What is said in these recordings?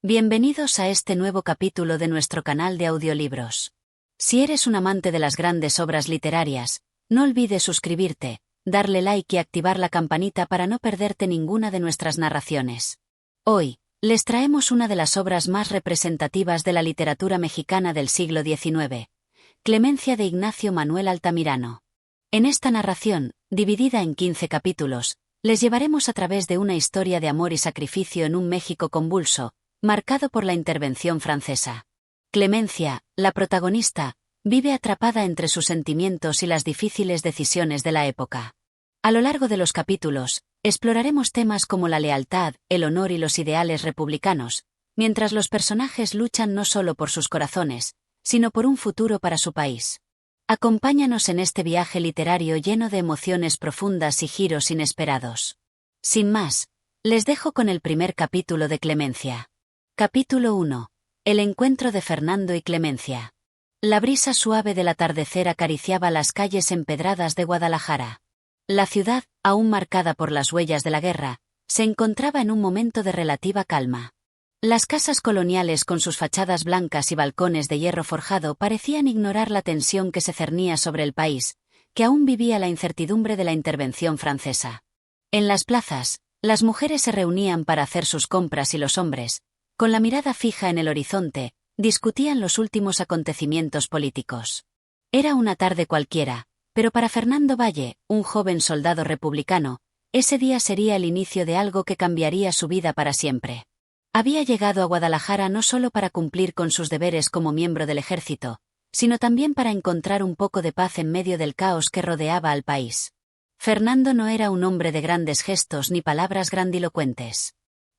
Bienvenidos a este nuevo capítulo de nuestro canal de audiolibros. Si eres un amante de las grandes obras literarias, no olvides suscribirte, darle like y activar la campanita para no perderte ninguna de nuestras narraciones. Hoy, les traemos una de las obras más representativas de la literatura mexicana del siglo XIX, Clemencia de Ignacio Manuel Altamirano. En esta narración, dividida en 15 capítulos, les llevaremos a través de una historia de amor y sacrificio en un México convulso, marcado por la intervención francesa. Clemencia, la protagonista, vive atrapada entre sus sentimientos y las difíciles decisiones de la época. A lo largo de los capítulos, exploraremos temas como la lealtad, el honor y los ideales republicanos, mientras los personajes luchan no solo por sus corazones, sino por un futuro para su país. Acompáñanos en este viaje literario lleno de emociones profundas y giros inesperados. Sin más, les dejo con el primer capítulo de Clemencia. Capítulo 1. El encuentro de Fernando y Clemencia. La brisa suave del atardecer acariciaba las calles empedradas de Guadalajara. La ciudad, aún marcada por las huellas de la guerra, se encontraba en un momento de relativa calma. Las casas coloniales con sus fachadas blancas y balcones de hierro forjado parecían ignorar la tensión que se cernía sobre el país, que aún vivía la incertidumbre de la intervención francesa. En las plazas, las mujeres se reunían para hacer sus compras y los hombres, con la mirada fija en el horizonte, discutían los últimos acontecimientos políticos. Era una tarde cualquiera, pero para Fernando Valle, un joven soldado republicano, ese día sería el inicio de algo que cambiaría su vida para siempre. Había llegado a Guadalajara no solo para cumplir con sus deberes como miembro del ejército, sino también para encontrar un poco de paz en medio del caos que rodeaba al país. Fernando no era un hombre de grandes gestos ni palabras grandilocuentes.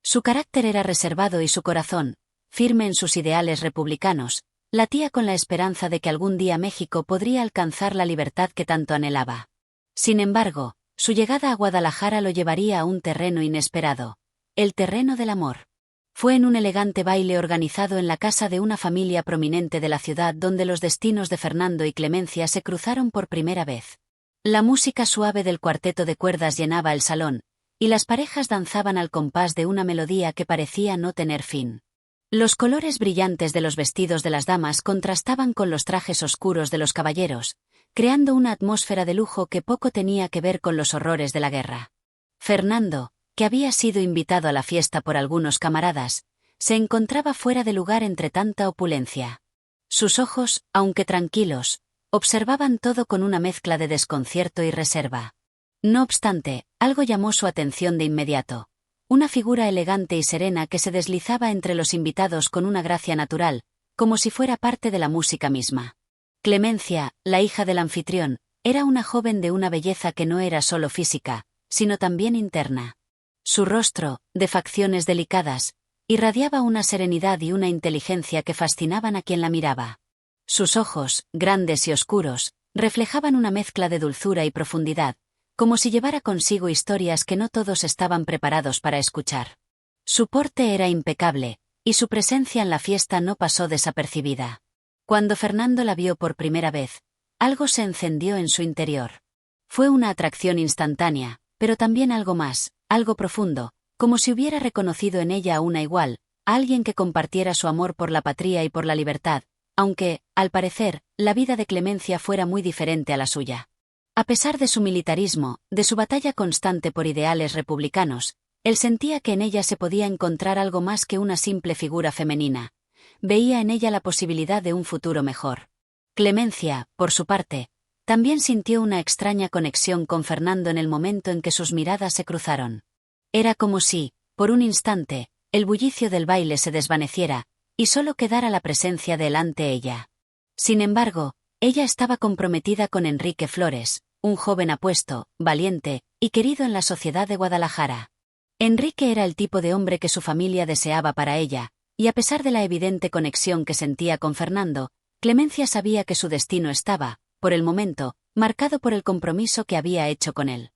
Su carácter era reservado y su corazón, firme en sus ideales republicanos, latía con la esperanza de que algún día México podría alcanzar la libertad que tanto anhelaba. Sin embargo, su llegada a Guadalajara lo llevaría a un terreno inesperado, el terreno del amor. Fue en un elegante baile organizado en la casa de una familia prominente de la ciudad donde los destinos de Fernando y Clemencia se cruzaron por primera vez. La música suave del cuarteto de cuerdas llenaba el salón, y las parejas danzaban al compás de una melodía que parecía no tener fin. Los colores brillantes de los vestidos de las damas contrastaban con los trajes oscuros de los caballeros, creando una atmósfera de lujo que poco tenía que ver con los horrores de la guerra. Fernando, que había sido invitado a la fiesta por algunos camaradas, se encontraba fuera de lugar entre tanta opulencia. Sus ojos, aunque tranquilos, observaban todo con una mezcla de desconcierto y reserva. No obstante, algo llamó su atención de inmediato. Una figura elegante y serena que se deslizaba entre los invitados con una gracia natural, como si fuera parte de la música misma. Clemencia, la hija del anfitrión, era una joven de una belleza que no era solo física, sino también interna. Su rostro, de facciones delicadas, irradiaba una serenidad y una inteligencia que fascinaban a quien la miraba. Sus ojos, grandes y oscuros, reflejaban una mezcla de dulzura y profundidad, como si llevara consigo historias que no todos estaban preparados para escuchar. Su porte era impecable, y su presencia en la fiesta no pasó desapercibida. Cuando Fernando la vio por primera vez, algo se encendió en su interior. Fue una atracción instantánea, pero también algo más, algo profundo, como si hubiera reconocido en ella a una igual, a alguien que compartiera su amor por la patria y por la libertad, aunque, al parecer, la vida de Clemencia fuera muy diferente a la suya. A pesar de su militarismo, de su batalla constante por ideales republicanos, él sentía que en ella se podía encontrar algo más que una simple figura femenina. Veía en ella la posibilidad de un futuro mejor. Clemencia, por su parte, también sintió una extraña conexión con Fernando en el momento en que sus miradas se cruzaron. Era como si, por un instante, el bullicio del baile se desvaneciera, y solo quedara la presencia de él ante ella. Sin embargo, ella estaba comprometida con Enrique Flores, un joven apuesto, valiente, y querido en la sociedad de Guadalajara. Enrique era el tipo de hombre que su familia deseaba para ella, y a pesar de la evidente conexión que sentía con Fernando, Clemencia sabía que su destino estaba, por el momento, marcado por el compromiso que había hecho con él.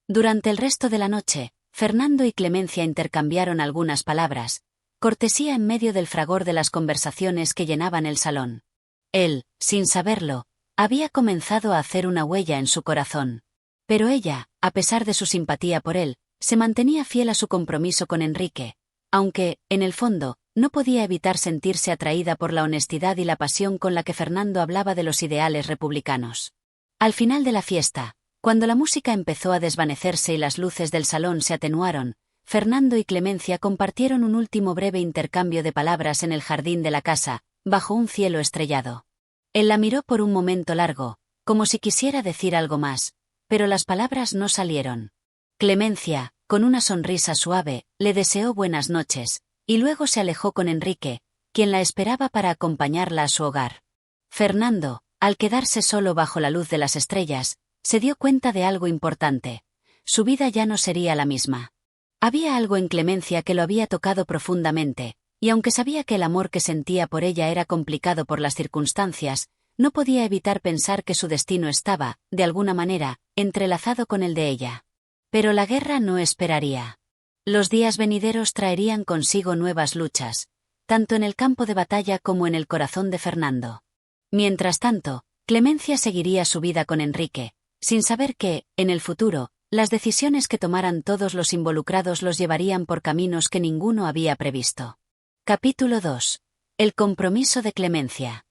Durante el resto de la noche, Fernando y Clemencia intercambiaron algunas palabras, cortesía en medio del fragor de las conversaciones que llenaban el salón. Él, sin saberlo, había comenzado a hacer una huella en su corazón. Pero ella, a pesar de su simpatía por él, se mantenía fiel a su compromiso con Enrique, aunque, en el fondo, no podía evitar sentirse atraída por la honestidad y la pasión con la que Fernando hablaba de los ideales republicanos. Al final de la fiesta, cuando la música empezó a desvanecerse y las luces del salón se atenuaron, Fernando y Clemencia compartieron un último breve intercambio de palabras en el jardín de la casa, bajo un cielo estrellado. Él la miró por un momento largo, como si quisiera decir algo más, pero las palabras no salieron. Clemencia, con una sonrisa suave, le deseó buenas noches, y luego se alejó con Enrique, quien la esperaba para acompañarla a su hogar. Fernando, al quedarse solo bajo la luz de las estrellas, se dio cuenta de algo importante. Su vida ya no sería la misma. Había algo en Clemencia que lo había tocado profundamente, y aunque sabía que el amor que sentía por ella era complicado por las circunstancias, no podía evitar pensar que su destino estaba, de alguna manera, entrelazado con el de ella. Pero la guerra no esperaría. Los días venideros traerían consigo nuevas luchas, tanto en el campo de batalla como en el corazón de Fernando. Mientras tanto, Clemencia seguiría su vida con Enrique, sin saber que, en el futuro, las decisiones que tomaran todos los involucrados los llevarían por caminos que ninguno había previsto. Capítulo 2. El compromiso de Clemencia.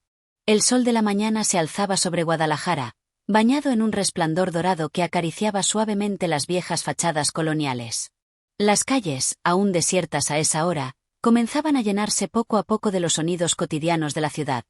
El sol de la mañana se alzaba sobre Guadalajara, bañado en un resplandor dorado que acariciaba suavemente las viejas fachadas coloniales. Las calles, aún desiertas a esa hora, comenzaban a llenarse poco a poco de los sonidos cotidianos de la ciudad: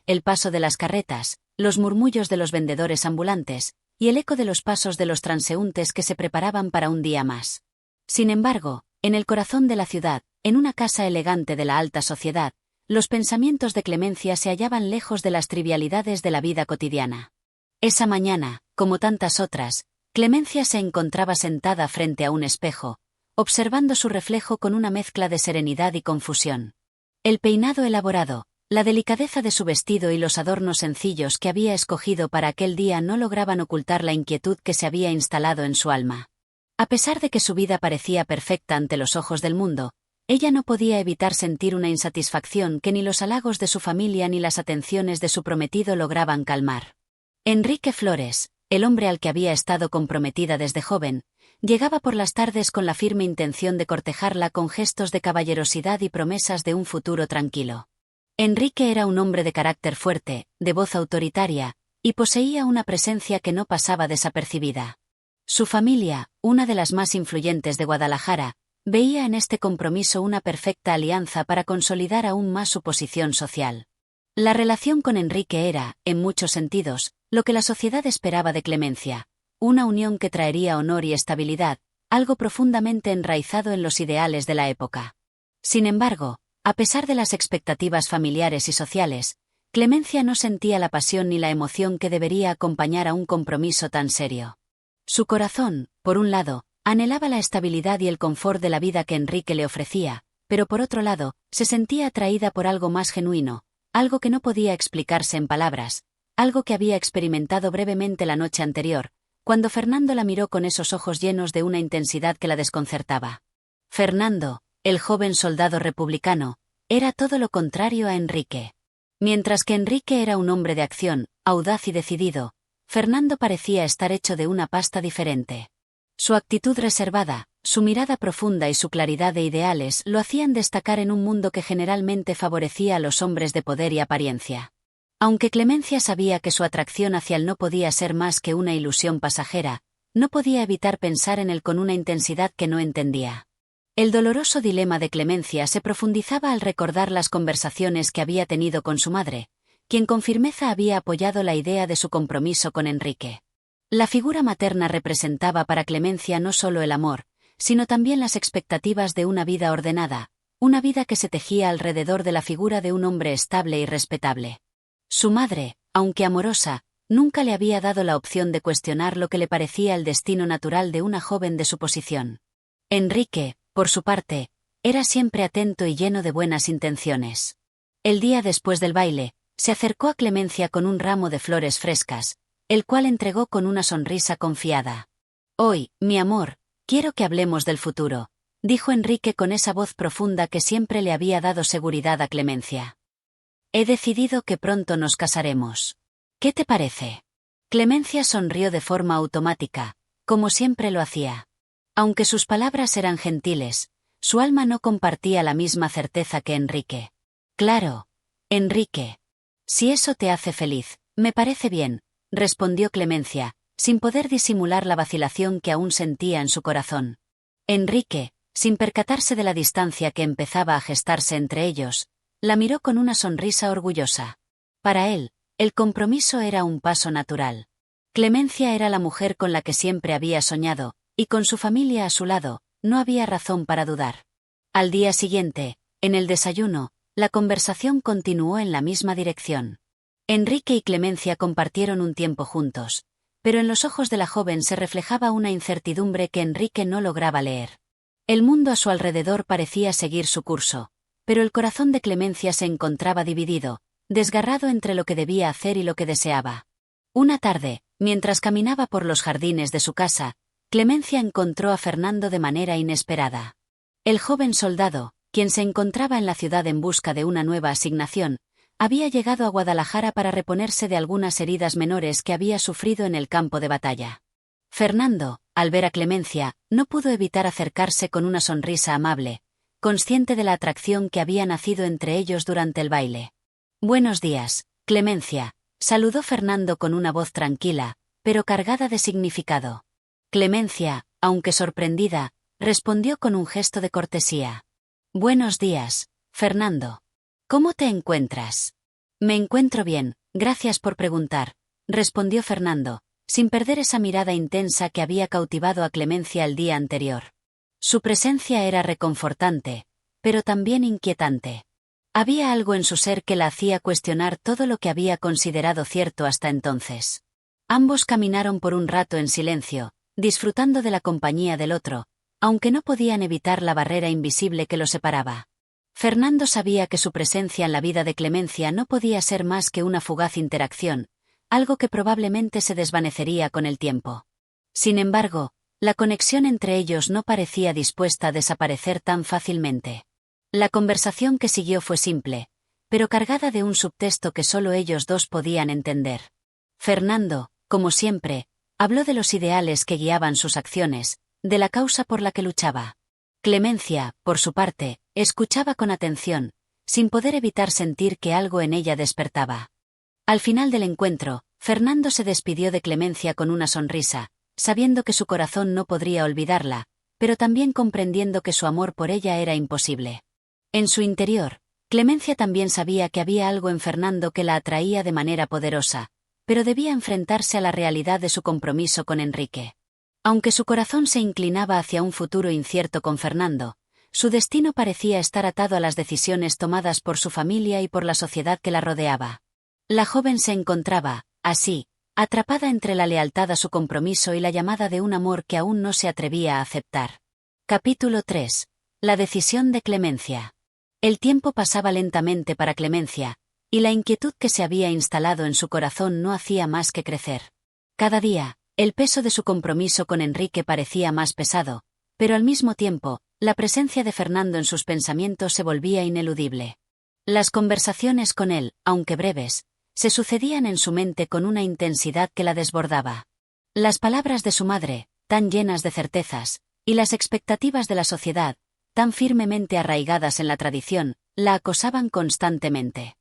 el paso de las carretas, los murmullos de los vendedores ambulantes, y el eco de los pasos de los transeúntes que se preparaban para un día más. Sin embargo, en el corazón de la ciudad, en una casa elegante de la alta sociedad, los pensamientos de Clemencia se hallaban lejos de las trivialidades de la vida cotidiana. Esa mañana, como tantas otras, Clemencia se encontraba sentada frente a un espejo, observando su reflejo con una mezcla de serenidad y confusión. El peinado elaborado, la delicadeza de su vestido y los adornos sencillos que había escogido para aquel día no lograban ocultar la inquietud que se había instalado en su alma. A pesar de que su vida parecía perfecta ante los ojos del mundo, ella no podía evitar sentir una insatisfacción que ni los halagos de su familia ni las atenciones de su prometido lograban calmar. Enrique Flores, el hombre al que había estado comprometida desde joven, llegaba por las tardes con la firme intención de cortejarla con gestos de caballerosidad y promesas de un futuro tranquilo. Enrique era un hombre de carácter fuerte, de voz autoritaria, y poseía una presencia que no pasaba desapercibida. Su familia, una de las más influyentes de Guadalajara, veía en este compromiso una perfecta alianza para consolidar aún más su posición social. La relación con Enrique era, en muchos sentidos, lo que la sociedad esperaba de Clemencia: una unión que traería honor y estabilidad, algo profundamente enraizado en los ideales de la época. Sin embargo, a pesar de las expectativas familiares y sociales, Clemencia no sentía la pasión ni la emoción que debería acompañar a un compromiso tan serio. Su corazón, por un lado, anhelaba la estabilidad y el confort de la vida que Enrique le ofrecía, pero por otro lado, se sentía atraída por algo más genuino, algo que no podía explicarse en palabras, algo que había experimentado brevemente la noche anterior, cuando Fernando la miró con esos ojos llenos de una intensidad que la desconcertaba. Fernando, el joven soldado republicano, era todo lo contrario a Enrique. Mientras que Enrique era un hombre de acción, audaz y decidido, Fernando parecía estar hecho de una pasta diferente. Su actitud reservada, su mirada profunda y su claridad de ideales lo hacían destacar en un mundo que generalmente favorecía a los hombres de poder y apariencia. Aunque Clemencia sabía que su atracción hacia él no podía ser más que una ilusión pasajera, no podía evitar pensar en él con una intensidad que no entendía. El doloroso dilema de Clemencia se profundizaba al recordar las conversaciones que había tenido con su madre, quien con firmeza había apoyado la idea de su compromiso con Enrique. La figura materna representaba para Clemencia no solo el amor, sino también las expectativas de una vida ordenada, una vida que se tejía alrededor de la figura de un hombre estable y respetable. Su madre, aunque amorosa, nunca le había dado la opción de cuestionar lo que le parecía el destino natural de una joven de su posición. Enrique, por su parte, era siempre atento y lleno de buenas intenciones. El día después del baile, se acercó a Clemencia con un ramo de flores frescas, el cual entregó con una sonrisa confiada. «Hoy, mi amor, quiero que hablemos del futuro», dijo Enrique con esa voz profunda que siempre le había dado seguridad a Clemencia. «He decidido que pronto nos casaremos. ¿Qué te parece?» Clemencia sonrió de forma automática, como siempre lo hacía. Aunque sus palabras eran gentiles, Su alma no compartía la misma certeza que Enrique. Claro, Enrique. Si eso te hace feliz, me parece bien, respondió Clemencia, sin poder disimular la vacilación que aún sentía en su corazón. Enrique, sin percatarse de la distancia que empezaba a gestarse entre ellos, la miró con una sonrisa orgullosa. Para él, el compromiso era un paso natural. Clemencia era la mujer con la que siempre había soñado, y con su familia a su lado, no había razón para dudar. Al día siguiente, en el desayuno, la conversación continuó en la misma dirección. Enrique y Clemencia compartieron un tiempo juntos, pero en los ojos de la joven se reflejaba una incertidumbre que Enrique no lograba leer. El mundo a su alrededor parecía seguir su curso, pero el corazón de Clemencia se encontraba dividido, desgarrado entre lo que debía hacer y lo que deseaba. Una tarde, mientras caminaba por los jardines de su casa, Clemencia encontró a Fernando de manera inesperada. El joven soldado, quien se encontraba en la ciudad en busca de una nueva asignación, había llegado a Guadalajara para reponerse de algunas heridas menores que había sufrido en el campo de batalla. Fernando, al ver a Clemencia, no pudo evitar acercarse con una sonrisa amable, consciente de la atracción que había nacido entre ellos durante el baile. «Buenos días, Clemencia», saludó Fernando con una voz tranquila, pero cargada de significado. Clemencia, aunque sorprendida, respondió con un gesto de cortesía. «Buenos días, Fernando. ¿Cómo te encuentras?» «Me encuentro bien, gracias por preguntar», respondió Fernando, sin perder esa mirada intensa que había cautivado a Clemencia el día anterior. Su presencia era reconfortante, pero también inquietante. Había algo en su ser que la hacía cuestionar todo lo que había considerado cierto hasta entonces. Ambos caminaron por un rato en silencio, disfrutando de la compañía del otro, aunque no podían evitar la barrera invisible que los separaba. Fernando sabía que su presencia en la vida de Clemencia no podía ser más que una fugaz interacción, algo que probablemente se desvanecería con el tiempo. Sin embargo, la conexión entre ellos no parecía dispuesta a desaparecer tan fácilmente. La conversación que siguió fue simple, pero cargada de un subtexto que solo ellos dos podían entender. Fernando, como siempre, habló de los ideales que guiaban sus acciones, de la causa por la que luchaba. Clemencia, por su parte, escuchaba con atención, sin poder evitar sentir que algo en ella despertaba. Al final del encuentro, Fernando se despidió de Clemencia con una sonrisa, sabiendo que su corazón no podría olvidarla, pero también comprendiendo que su amor por ella era imposible. En su interior, Clemencia también sabía que había algo en Fernando que la atraía de manera poderosa, pero debía enfrentarse a la realidad de su compromiso con Enrique. Aunque su corazón se inclinaba hacia un futuro incierto con Fernando, su destino parecía estar atado a las decisiones tomadas por su familia y por la sociedad que la rodeaba. La joven se encontraba, así, atrapada entre la lealtad a su compromiso y la llamada de un amor que aún no se atrevía a aceptar. Capítulo 3. La decisión de Clemencia. El tiempo pasaba lentamente para Clemencia, y la inquietud que se había instalado en su corazón no hacía más que crecer. Cada día, el peso de su compromiso con Enrique parecía más pesado, pero al mismo tiempo, la presencia de Fernando en sus pensamientos se volvía ineludible. Las conversaciones con él, aunque breves, se sucedían en su mente con una intensidad que la desbordaba. Las palabras de su madre, tan llenas de certezas, y las expectativas de la sociedad, tan firmemente arraigadas en la tradición, la acosaban constantemente.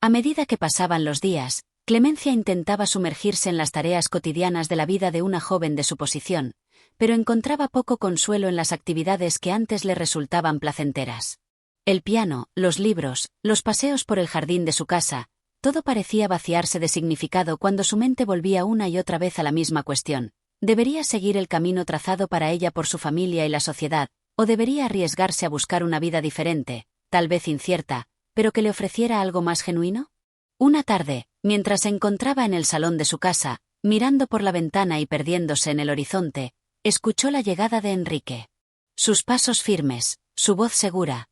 A medida que pasaban los días, Clemencia intentaba sumergirse en las tareas cotidianas de la vida de una joven de su posición, pero encontraba poco consuelo en las actividades que antes le resultaban placenteras. El piano, los libros, los paseos por el jardín de su casa, todo parecía vaciarse de significado cuando su mente volvía una y otra vez a la misma cuestión. ¿Debería seguir el camino trazado para ella por su familia y la sociedad, o debería arriesgarse a buscar una vida diferente, tal vez incierta, pero que le ofreciera algo más genuino? Una tarde, mientras se encontraba en el salón de su casa, mirando por la ventana y perdiéndose en el horizonte, escuchó la llegada de Enrique. Sus pasos firmes, su voz segura,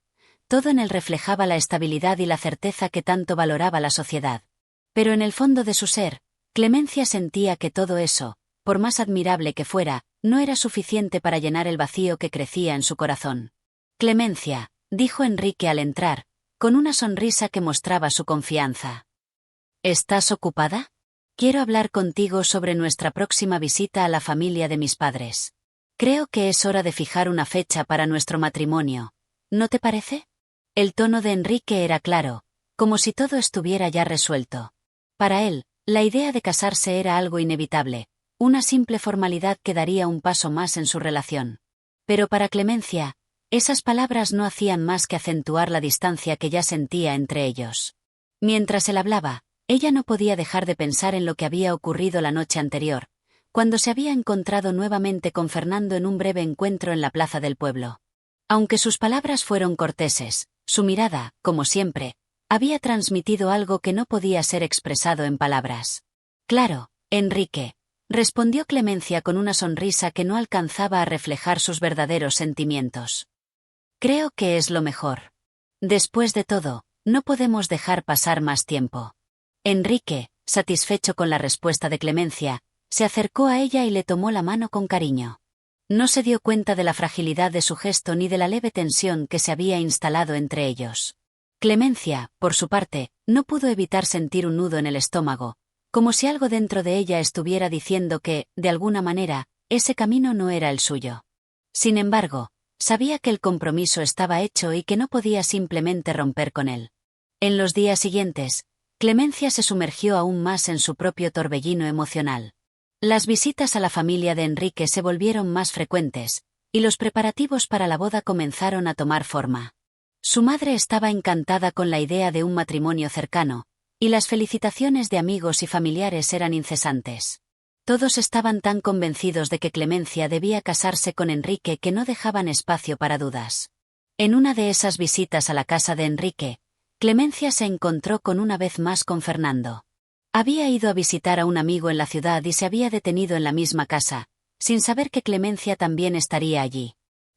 todo en él reflejaba la estabilidad y la certeza que tanto valoraba la sociedad. Pero en el fondo de su ser, Clemencia sentía que todo eso, por más admirable que fuera, no era suficiente para llenar el vacío que crecía en su corazón. «Clemencia», dijo Enrique al entrar, con una sonrisa que mostraba su confianza. «¿Estás ocupada? Quiero hablar contigo sobre nuestra próxima visita a la familia de mis padres. Creo que es hora de fijar una fecha para nuestro matrimonio», ¿no te parece? El tono de Enrique era claro, como si todo estuviera ya resuelto. Para él, la idea de casarse era algo inevitable, una simple formalidad que daría un paso más en su relación. Pero para Clemencia, esas palabras no hacían más que acentuar la distancia que ya sentía entre ellos. Mientras él hablaba, ella no podía dejar de pensar en lo que había ocurrido la noche anterior, cuando se había encontrado nuevamente con Fernando en un breve encuentro en la plaza del pueblo. Aunque sus palabras fueron corteses, su mirada, como siempre, había transmitido algo que no podía ser expresado en palabras. Claro, Enrique, respondió Clemencia con una sonrisa que no alcanzaba a reflejar sus verdaderos sentimientos. Creo que es lo mejor. Después de todo, no podemos dejar pasar más tiempo. Enrique, satisfecho con la respuesta de Clemencia, se acercó a ella y le tomó la mano con cariño. No se dio cuenta de la fragilidad de su gesto ni de la leve tensión que se había instalado entre ellos. Clemencia, por su parte, no pudo evitar sentir un nudo en el estómago, como si algo dentro de ella estuviera diciendo que, de alguna manera, ese camino no era el suyo. Sin embargo, sabía que el compromiso estaba hecho y que no podía simplemente romper con él. En los días siguientes, Clemencia se sumergió aún más en su propio torbellino emocional. Las visitas a la familia de Enrique se volvieron más frecuentes, y los preparativos para la boda comenzaron a tomar forma. Su madre estaba encantada con la idea de un matrimonio cercano, y las felicitaciones de amigos y familiares eran incesantes. Todos estaban tan convencidos de que Clemencia debía casarse con Enrique que no dejaban espacio para dudas. En una de esas visitas a la casa de Enrique, Clemencia se encontró una vez más con Fernando. Había ido a visitar a un amigo en la ciudad y se había detenido en la misma casa, sin saber que Clemencia también estaría allí.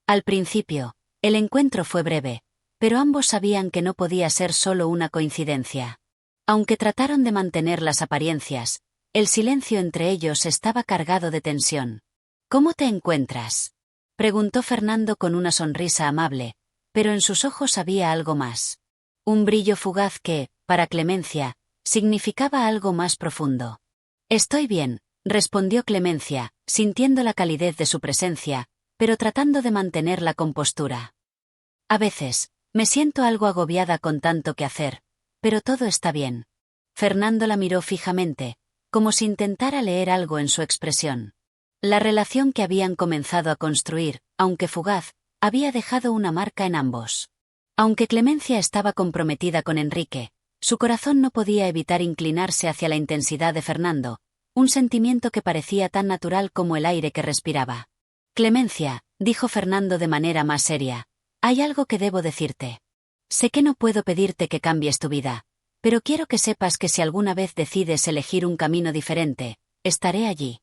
Al principio, el encuentro fue breve, pero ambos sabían que no podía ser solo una coincidencia. Aunque trataron de mantener las apariencias, el silencio entre ellos estaba cargado de tensión. ¿Cómo te encuentras?, preguntó Fernando con una sonrisa amable, pero en sus ojos había algo más. Un brillo fugaz que, para Clemencia, significaba algo más profundo. Estoy bien, respondió Clemencia, sintiendo la calidez de su presencia, pero tratando de mantener la compostura. A veces, me siento algo agobiada con tanto que hacer, pero todo está bien. Fernando la miró fijamente, como si intentara leer algo en su expresión. La relación que habían comenzado a construir, aunque fugaz, había dejado una marca en ambos. Aunque Clemencia estaba comprometida con Enrique, su corazón no podía evitar inclinarse hacia la intensidad de Fernando, un sentimiento que parecía tan natural como el aire que respiraba. Clemencia, dijo Fernando de manera más seria, hay algo que debo decirte. Sé que no puedo pedirte que cambies tu vida, pero quiero que sepas que si alguna vez decides elegir un camino diferente, estaré allí.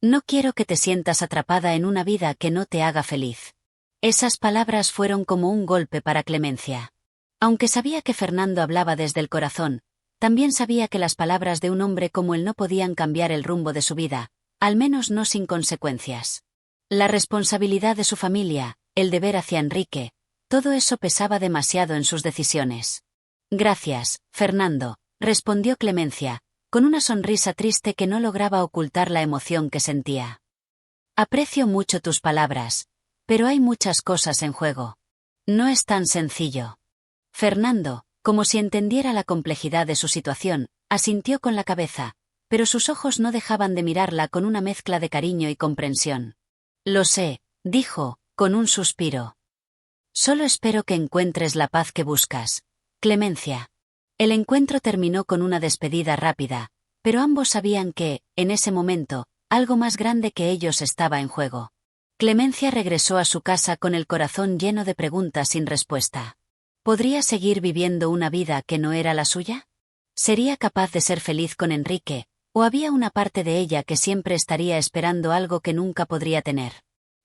No quiero que te sientas atrapada en una vida que no te haga feliz. Esas palabras fueron como un golpe para Clemencia. Aunque sabía que Fernando hablaba desde el corazón, también sabía que las palabras de un hombre como él no podían cambiar el rumbo de su vida, al menos no sin consecuencias. La responsabilidad de su familia, el deber hacia Enrique, todo eso pesaba demasiado en sus decisiones. Gracias, Fernando, respondió Clemencia, con una sonrisa triste que no lograba ocultar la emoción que sentía. Aprecio mucho tus palabras, pero hay muchas cosas en juego. No es tan sencillo. Fernando, como si entendiera la complejidad de su situación, asintió con la cabeza, pero sus ojos no dejaban de mirarla con una mezcla de cariño y comprensión. Lo sé, dijo, con un suspiro. Solo espero que encuentres la paz que buscas, Clemencia. El encuentro terminó con una despedida rápida, pero ambos sabían que, en ese momento, algo más grande que ellos estaba en juego. Clemencia regresó a su casa con el corazón lleno de preguntas sin respuesta. ¿Podría seguir viviendo una vida que no era la suya? ¿Sería capaz de ser feliz con Enrique, o había una parte de ella que siempre estaría esperando algo que nunca podría tener?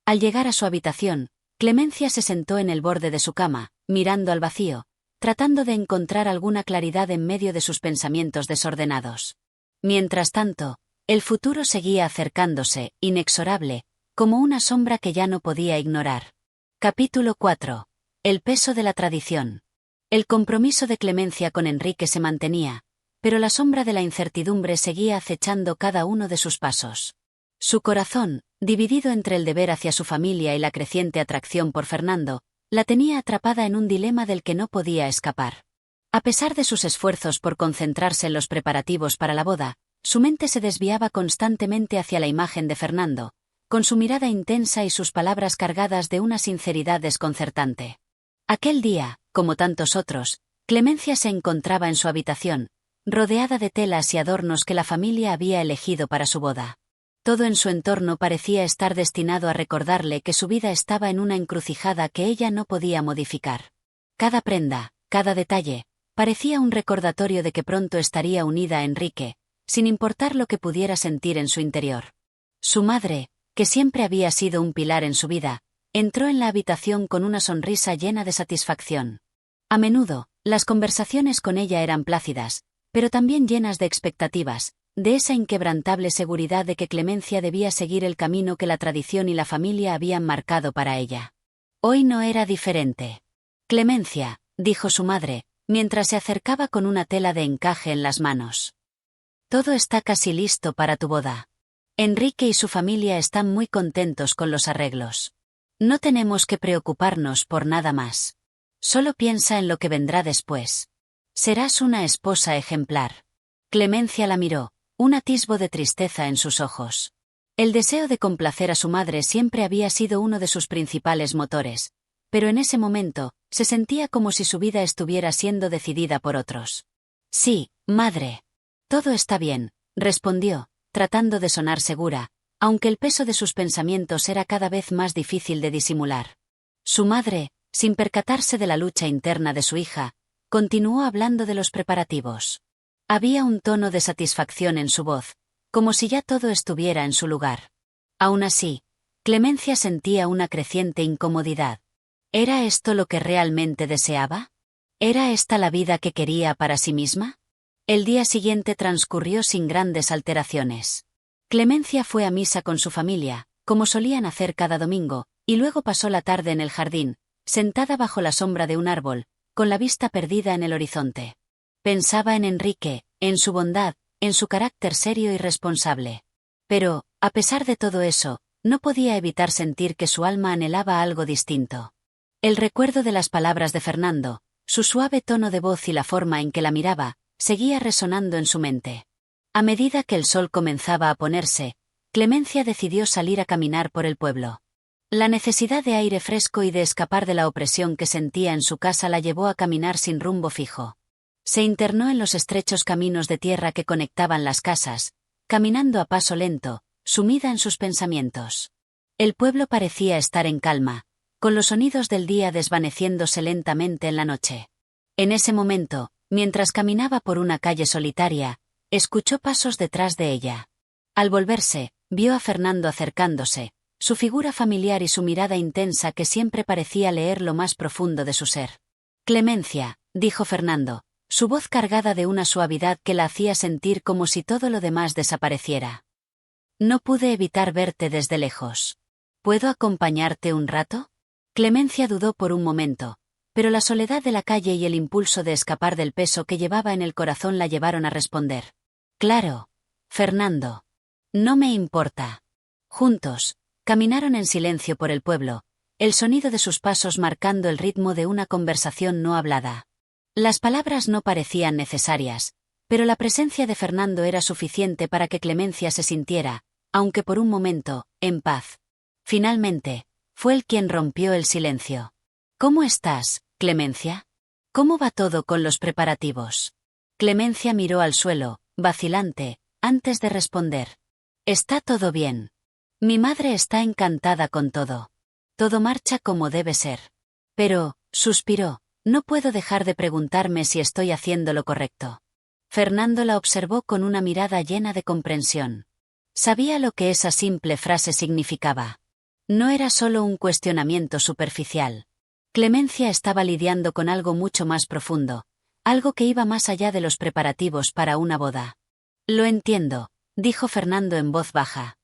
Al llegar a su habitación, Clemencia se sentó en el borde de su cama, mirando al vacío, tratando de encontrar alguna claridad en medio de sus pensamientos desordenados. Mientras tanto, el futuro seguía acercándose, inexorable, como una sombra que ya no podía ignorar. Capítulo 4. El peso de la tradición. El compromiso de Clemencia con Enrique se mantenía, pero la sombra de la incertidumbre seguía acechando cada uno de sus pasos. Su corazón, dividido entre el deber hacia su familia y la creciente atracción por Fernando, La tenía atrapada en un dilema del que no podía escapar. A pesar de sus esfuerzos por concentrarse en los preparativos para la boda, su mente se desviaba constantemente hacia la imagen de Fernando, con su mirada intensa y sus palabras cargadas de una sinceridad desconcertante. Aquel día, como tantos otros, Clemencia se encontraba en su habitación, rodeada de telas y adornos que la familia había elegido para su boda. Todo en su entorno parecía estar destinado a recordarle que su vida estaba en una encrucijada que ella no podía modificar. Cada prenda, cada detalle, parecía un recordatorio de que pronto estaría unida a Enrique, sin importar lo que pudiera sentir en su interior. Su madre, que siempre había sido un pilar en su vida, entró en la habitación con una sonrisa llena de satisfacción. A menudo, las conversaciones con ella eran plácidas, pero también llenas de expectativas, de esa inquebrantable seguridad de que Clemencia debía seguir el camino que la tradición y la familia habían marcado para ella. Hoy no era diferente. Clemencia, dijo su madre, mientras se acercaba con una tela de encaje en las manos. Todo está casi listo para tu boda. Enrique y su familia están muy contentos con los arreglos. No tenemos que preocuparnos por nada más. Solo piensa en lo que vendrá después. Serás una esposa ejemplar. Clemencia la miró, un atisbo de tristeza en sus ojos. El deseo de complacer a su madre siempre había sido uno de sus principales motores, pero en ese momento, se sentía como si su vida estuviera siendo decidida por otros. Sí, madre. Todo está bien, respondió, tratando de sonar segura, aunque el peso de sus pensamientos era cada vez más difícil de disimular. Su madre, sin percatarse de la lucha interna de su hija, continuó hablando de los preparativos. Había un tono de satisfacción en su voz, como si ya todo estuviera en su lugar. Aún así, Clemencia sentía una creciente incomodidad. ¿Era esto lo que realmente deseaba? ¿Era esta la vida que quería para sí misma? El día siguiente transcurrió sin grandes alteraciones. Clemencia fue a misa con su familia, como solían hacer cada domingo, y luego pasó la tarde en el jardín, sentada bajo la sombra de un árbol, con la vista perdida en el horizonte. Pensaba en Enrique, en su bondad, en su carácter serio y responsable. Pero, a pesar de todo eso, no podía evitar sentir que su alma anhelaba algo distinto. El recuerdo de las palabras de Fernando, su suave tono de voz y la forma en que la miraba, seguía resonando en su mente. A medida que el sol comenzaba a ponerse, Clemencia decidió salir a caminar por el pueblo. La necesidad de aire fresco y de escapar de la opresión que sentía en su casa la llevó a caminar sin rumbo fijo. Se internó en los estrechos caminos de tierra que conectaban las casas, caminando a paso lento, sumida en sus pensamientos. El pueblo parecía estar en calma, con los sonidos del día desvaneciéndose lentamente en la noche. En ese momento, mientras caminaba por una calle solitaria, escuchó pasos detrás de ella. Al volverse, vio a Fernando acercándose, su figura familiar y su mirada intensa que siempre parecía leer lo más profundo de su ser. «Clemencia», dijo Fernando, su voz cargada de una suavidad que la hacía sentir como si todo lo demás desapareciera. «No pude evitar verte desde lejos. ¿Puedo acompañarte un rato?» Clemencia dudó por un momento, pero la soledad de la calle y el impulso de escapar del peso que llevaba en el corazón la llevaron a responder. «Claro, Fernando. No me importa». Juntos, caminaron en silencio por el pueblo, el sonido de sus pasos marcando el ritmo de una conversación no hablada. Las palabras no parecían necesarias, pero la presencia de Fernando era suficiente para que Clemencia se sintiera, aunque por un momento, en paz. Finalmente, fue él quien rompió el silencio. «¿Cómo estás, Clemencia? ¿Cómo va todo con los preparativos?» Clemencia miró al suelo, vacilante, antes de responder. «Está todo bien. Mi madre está encantada con todo. Todo marcha como debe ser. Pero», suspiró, «no puedo dejar de preguntarme si estoy haciendo lo correcto». Fernando la observó con una mirada llena de comprensión. Sabía lo que esa simple frase significaba. No era solo un cuestionamiento superficial. Clemencia estaba lidiando con algo mucho más profundo, algo que iba más allá de los preparativos para una boda. «Lo entiendo», dijo Fernando en voz baja.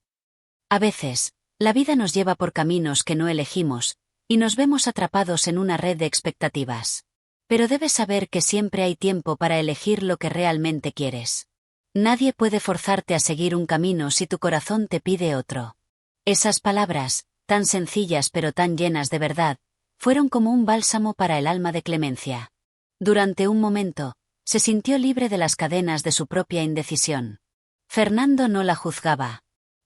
«A veces, la vida nos lleva por caminos que no elegimos, y nos vemos atrapados en una red de expectativas. Pero debes saber que siempre hay tiempo para elegir lo que realmente quieres. Nadie puede forzarte a seguir un camino si tu corazón te pide otro». Esas palabras, tan sencillas pero tan llenas de verdad, fueron como un bálsamo para el alma de Clemencia. Durante un momento, se sintió libre de las cadenas de su propia indecisión. Fernando no la juzgaba.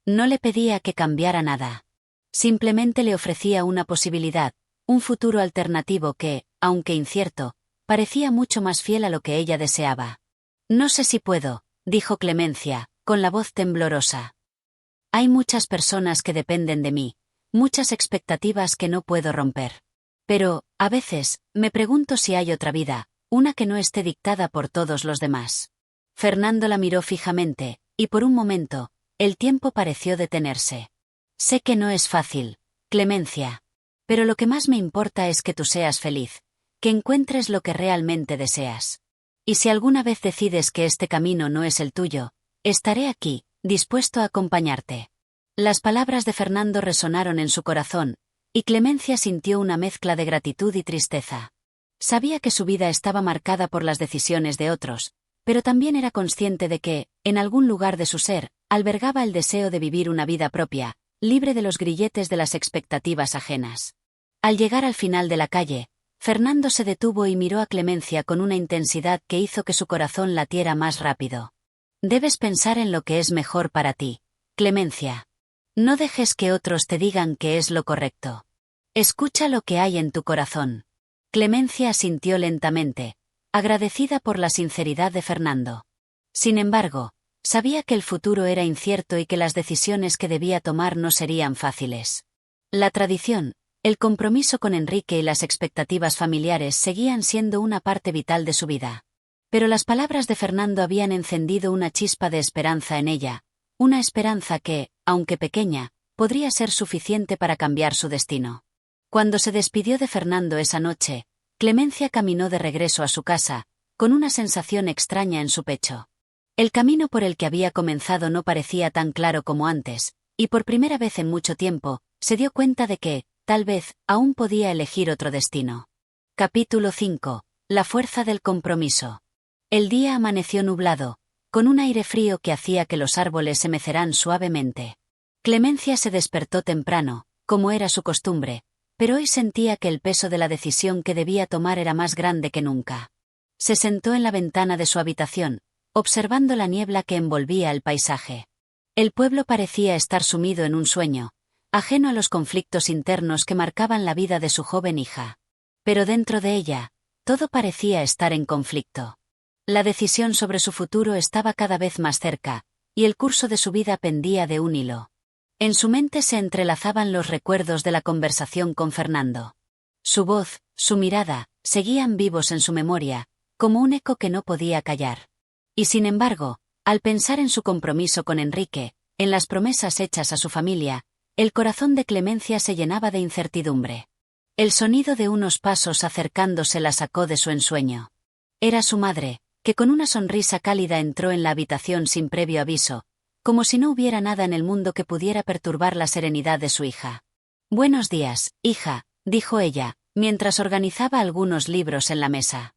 No le pedía que cambiara nada. Simplemente le ofrecía una posibilidad, un futuro alternativo que, aunque incierto, parecía mucho más fiel a lo que ella deseaba. No sé si puedo, dijo Clemencia, con la voz temblorosa. Hay muchas personas que dependen de mí, muchas expectativas que no puedo romper. Pero, a veces, me pregunto si hay otra vida, una que no esté dictada por todos los demás. Fernando la miró fijamente, y por un momento, el tiempo pareció detenerse. Sé que no es fácil, Clemencia. Pero lo que más me importa es que tú seas feliz, que encuentres lo que realmente deseas. Y si alguna vez decides que este camino no es el tuyo, estaré aquí, dispuesto a acompañarte. Las palabras de Fernando resonaron en su corazón, y Clemencia sintió una mezcla de gratitud y tristeza. Sabía que su vida estaba marcada por las decisiones de otros, pero también era consciente de que, en algún lugar de su ser, albergaba el deseo de vivir una vida propia, libre de los grilletes de las expectativas ajenas. Al llegar al final de la calle, Fernando se detuvo y miró a Clemencia con una intensidad que hizo que su corazón latiera más rápido. Debes pensar en lo que es mejor para ti, Clemencia. No dejes que otros te digan que es lo correcto. Escucha lo que hay en tu corazón. Clemencia asintió lentamente, agradecida por la sinceridad de Fernando. Sin embargo, sabía que el futuro era incierto y que las decisiones que debía tomar no serían fáciles. La tradición, el compromiso con Enrique y las expectativas familiares seguían siendo una parte vital de su vida. Pero las palabras de Fernando habían encendido una chispa de esperanza en ella, una esperanza que, aunque pequeña, podría ser suficiente para cambiar su destino. Cuando se despidió de Fernando esa noche, Clemencia caminó de regreso a su casa, con una sensación extraña en su pecho. El camino por el que había comenzado no parecía tan claro como antes, y por primera vez en mucho tiempo, se dio cuenta de que, tal vez, aún podía elegir otro destino. Capítulo 5. La fuerza del compromiso. El día amaneció nublado, con un aire frío que hacía que los árboles se meceran suavemente. Clemencia se despertó temprano, como era su costumbre, pero hoy sentía que el peso de la decisión que debía tomar era más grande que nunca. Se sentó en la ventana de su habitación, observando la niebla que envolvía el paisaje. El pueblo parecía estar sumido en un sueño, ajeno a los conflictos internos que marcaban la vida de su joven hija. Pero dentro de ella, todo parecía estar en conflicto. La decisión sobre su futuro estaba cada vez más cerca, y el curso de su vida pendía de un hilo. En su mente se entrelazaban los recuerdos de la conversación con Fernando. Su voz, su mirada, seguían vivos en su memoria, como un eco que no podía callar. Y sin embargo, al pensar en su compromiso con Enrique, en las promesas hechas a su familia, el corazón de Clemencia se llenaba de incertidumbre. El sonido de unos pasos acercándose la sacó de su ensueño. Era su madre, que con una sonrisa cálida entró en la habitación sin previo aviso, como si no hubiera nada en el mundo que pudiera perturbar la serenidad de su hija. «Buenos días, hija», dijo ella, mientras organizaba algunos libros en la mesa.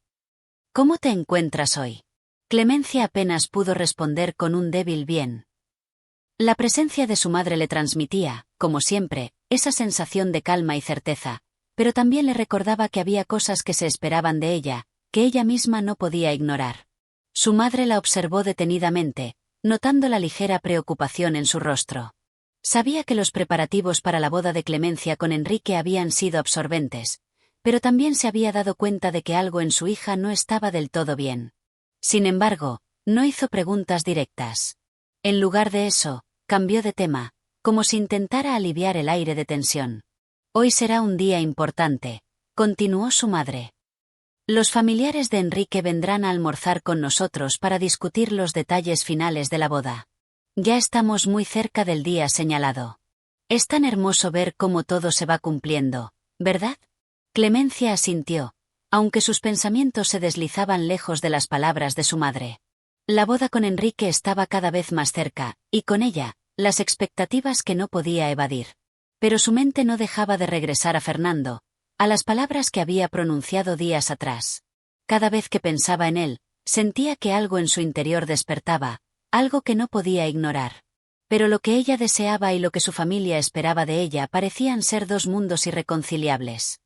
«¿Cómo te encuentras hoy?» Clemencia apenas pudo responder con un débil bien. La presencia de su madre le transmitía, como siempre, esa sensación de calma y certeza, pero también le recordaba que había cosas que se esperaban de ella, que ella misma no podía ignorar. Su madre la observó detenidamente, notando la ligera preocupación en su rostro. Sabía que los preparativos para la boda de Clemencia con Enrique habían sido absorbentes, pero también se había dado cuenta de que algo en su hija no estaba del todo bien. Sin embargo, no hizo preguntas directas. En lugar de eso, cambió de tema, como si intentara aliviar el aire de tensión. «Hoy será un día importante», continuó su madre. «Los familiares de Enrique vendrán a almorzar con nosotros para discutir los detalles finales de la boda. Ya estamos muy cerca del día señalado. Es tan hermoso ver cómo todo se va cumpliendo, ¿verdad?» Clemencia asintió, aunque sus pensamientos se deslizaban lejos de las palabras de su madre. La boda con Enrique estaba cada vez más cerca, y con ella, las expectativas que no podía evadir. Pero su mente no dejaba de regresar a Fernando, a las palabras que había pronunciado días atrás. Cada vez que pensaba en él, sentía que algo en su interior despertaba, algo que no podía ignorar. Pero lo que ella deseaba y lo que su familia esperaba de ella parecían ser dos mundos irreconciliables.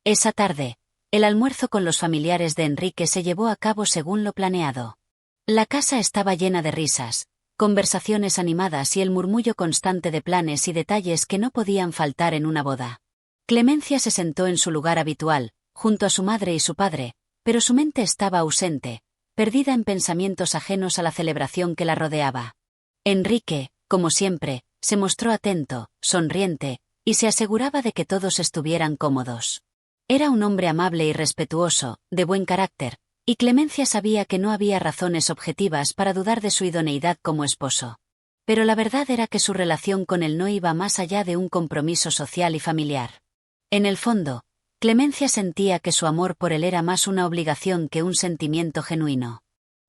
Esa tarde, el almuerzo con los familiares de Enrique se llevó a cabo según lo planeado. La casa estaba llena de risas, conversaciones animadas y el murmullo constante de planes y detalles que no podían faltar en una boda. Clemencia se sentó en su lugar habitual, junto a su madre y su padre, pero su mente estaba ausente, perdida en pensamientos ajenos a la celebración que la rodeaba. Enrique, como siempre, se mostró atento, sonriente, y se aseguraba de que todos estuvieran cómodos. Era un hombre amable y respetuoso, de buen carácter, y Clemencia sabía que no había razones objetivas para dudar de su idoneidad como esposo. Pero la verdad era que su relación con él no iba más allá de un compromiso social y familiar. En el fondo, Clemencia sentía que su amor por él era más una obligación que un sentimiento genuino.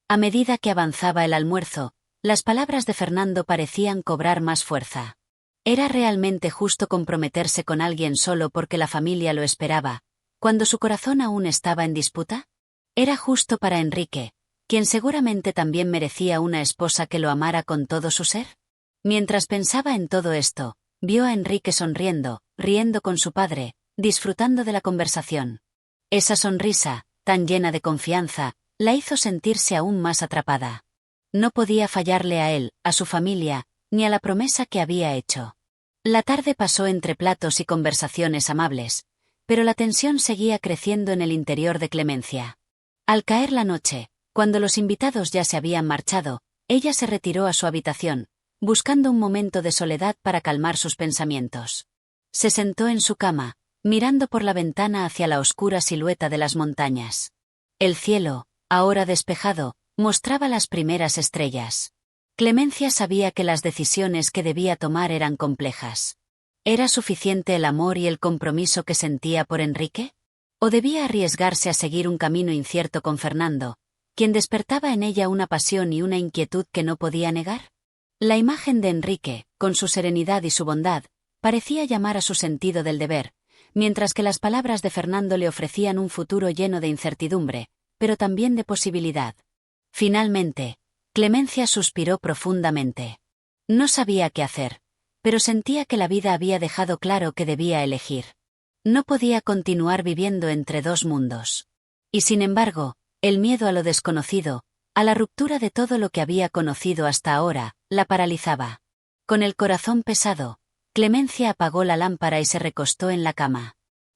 A medida que avanzaba el almuerzo, las palabras de Fernando parecían cobrar más fuerza. ¿Era realmente justo comprometerse con alguien solo porque la familia lo esperaba, cuando su corazón aún estaba en disputa? Era justo para Enrique, quien seguramente también merecía una esposa que lo amara con todo su ser. Mientras pensaba en todo esto, vio a Enrique sonriendo, riendo con su padre, disfrutando de la conversación. Esa sonrisa, tan llena de confianza, la hizo sentirse aún más atrapada. No podía fallarle a él, a su familia, ni a la promesa que había hecho. La tarde pasó entre platos y conversaciones amables, pero la tensión seguía creciendo en el interior de Clemencia. Al caer la noche, cuando los invitados ya se habían marchado, ella se retiró a su habitación, buscando un momento de soledad para calmar sus pensamientos. Se sentó en su cama, mirando por la ventana hacia la oscura silueta de las montañas. El cielo, ahora despejado, mostraba las primeras estrellas. Clemencia sabía que las decisiones que debía tomar eran complejas. ¿Era suficiente el amor y el compromiso que sentía por Enrique? ¿O debía arriesgarse a seguir un camino incierto con Fernando, quien despertaba en ella una pasión y una inquietud que no podía negar? La imagen de Enrique, con su serenidad y su bondad, parecía llamar a su sentido del deber, mientras que las palabras de Fernando le ofrecían un futuro lleno de incertidumbre, pero también de posibilidad. Finalmente, Clemencia suspiró profundamente. No sabía qué hacer, pero sentía que la vida había dejado claro que debía elegir. No podía continuar viviendo entre dos mundos. Y sin embargo, el miedo a lo desconocido, a la ruptura de todo lo que había conocido hasta ahora, la paralizaba. Con el corazón pesado, Clemencia apagó la lámpara y se recostó en la cama.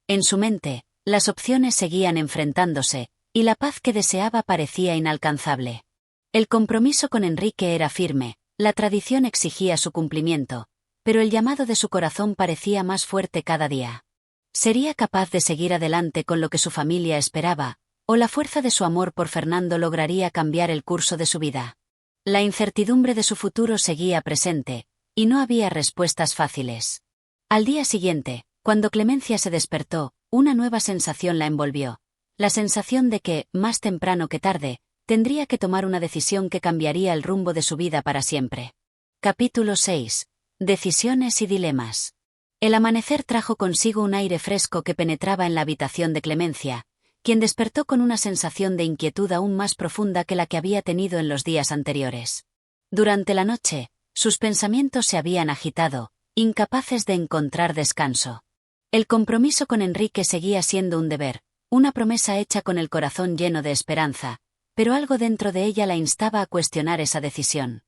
En su mente, las opciones seguían enfrentándose, y la paz que deseaba parecía inalcanzable. El compromiso con Enrique era firme, la tradición exigía su cumplimiento, pero el llamado de su corazón parecía más fuerte cada día. ¿Sería capaz de seguir adelante con lo que su familia esperaba, o la fuerza de su amor por Fernando lograría cambiar el curso de su vida? La incertidumbre de su futuro seguía presente, y no había respuestas fáciles. Al día siguiente, cuando Clemencia se despertó, una nueva sensación la envolvió. La sensación de que, más temprano que tarde, tendría que tomar una decisión que cambiaría el rumbo de su vida para siempre. Capítulo 6. Decisiones y dilemas. El amanecer trajo consigo un aire fresco que penetraba en la habitación de Clemencia, quien despertó con una sensación de inquietud aún más profunda que la que había tenido en los días anteriores. Durante la noche, sus pensamientos se habían agitado, incapaces de encontrar descanso. El compromiso con Enrique seguía siendo un deber, una promesa hecha con el corazón lleno de esperanza, pero algo dentro de ella la instaba a cuestionar esa decisión.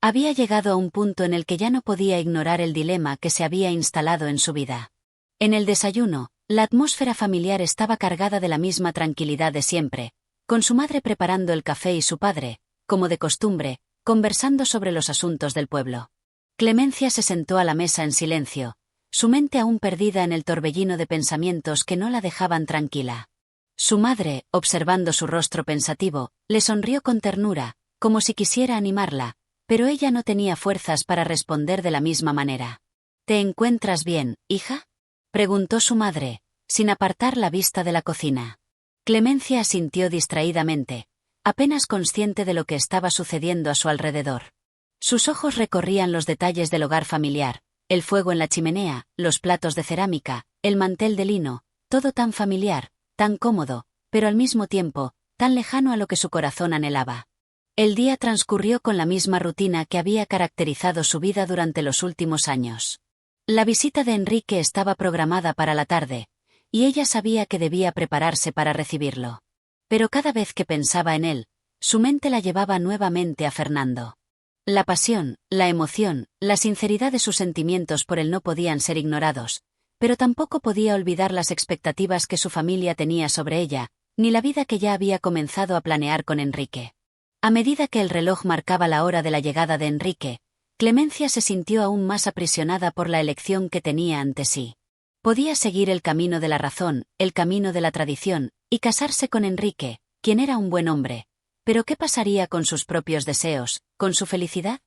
Había llegado a un punto en el que ya no podía ignorar el dilema que se había instalado en su vida. En el desayuno, la atmósfera familiar estaba cargada de la misma tranquilidad de siempre, con su madre preparando el café y su padre, como de costumbre, conversando sobre los asuntos del pueblo. Clemencia se sentó a la mesa en silencio, su mente aún perdida en el torbellino de pensamientos que no la dejaban tranquila. Su madre, observando su rostro pensativo, le sonrió con ternura, como si quisiera animarla, pero ella no tenía fuerzas para responder de la misma manera. ¿Te encuentras bien, hija?, preguntó su madre, sin apartar la vista de la cocina. Clemencia asintió distraídamente, apenas consciente de lo que estaba sucediendo a su alrededor. Sus ojos recorrían los detalles del hogar familiar, el fuego en la chimenea, los platos de cerámica, el mantel de lino, todo tan familiar, tan cómodo, pero al mismo tiempo, tan lejano a lo que su corazón anhelaba. El día transcurrió con la misma rutina que había caracterizado su vida durante los últimos años. La visita de Enrique estaba programada para la tarde, y ella sabía que debía prepararse para recibirlo. Pero cada vez que pensaba en él, su mente la llevaba nuevamente a Fernando. La pasión, la emoción, la sinceridad de sus sentimientos por él no podían ser ignorados, pero tampoco podía olvidar las expectativas que su familia tenía sobre ella, ni la vida que ya había comenzado a planear con Enrique. A medida que el reloj marcaba la hora de la llegada de Enrique, Clemencia se sintió aún más aprisionada por la elección que tenía ante sí. Podía seguir el camino de la razón, el camino de la tradición, y casarse con Enrique, quien era un buen hombre. Pero ¿qué pasaría con sus propios deseos, con su felicidad?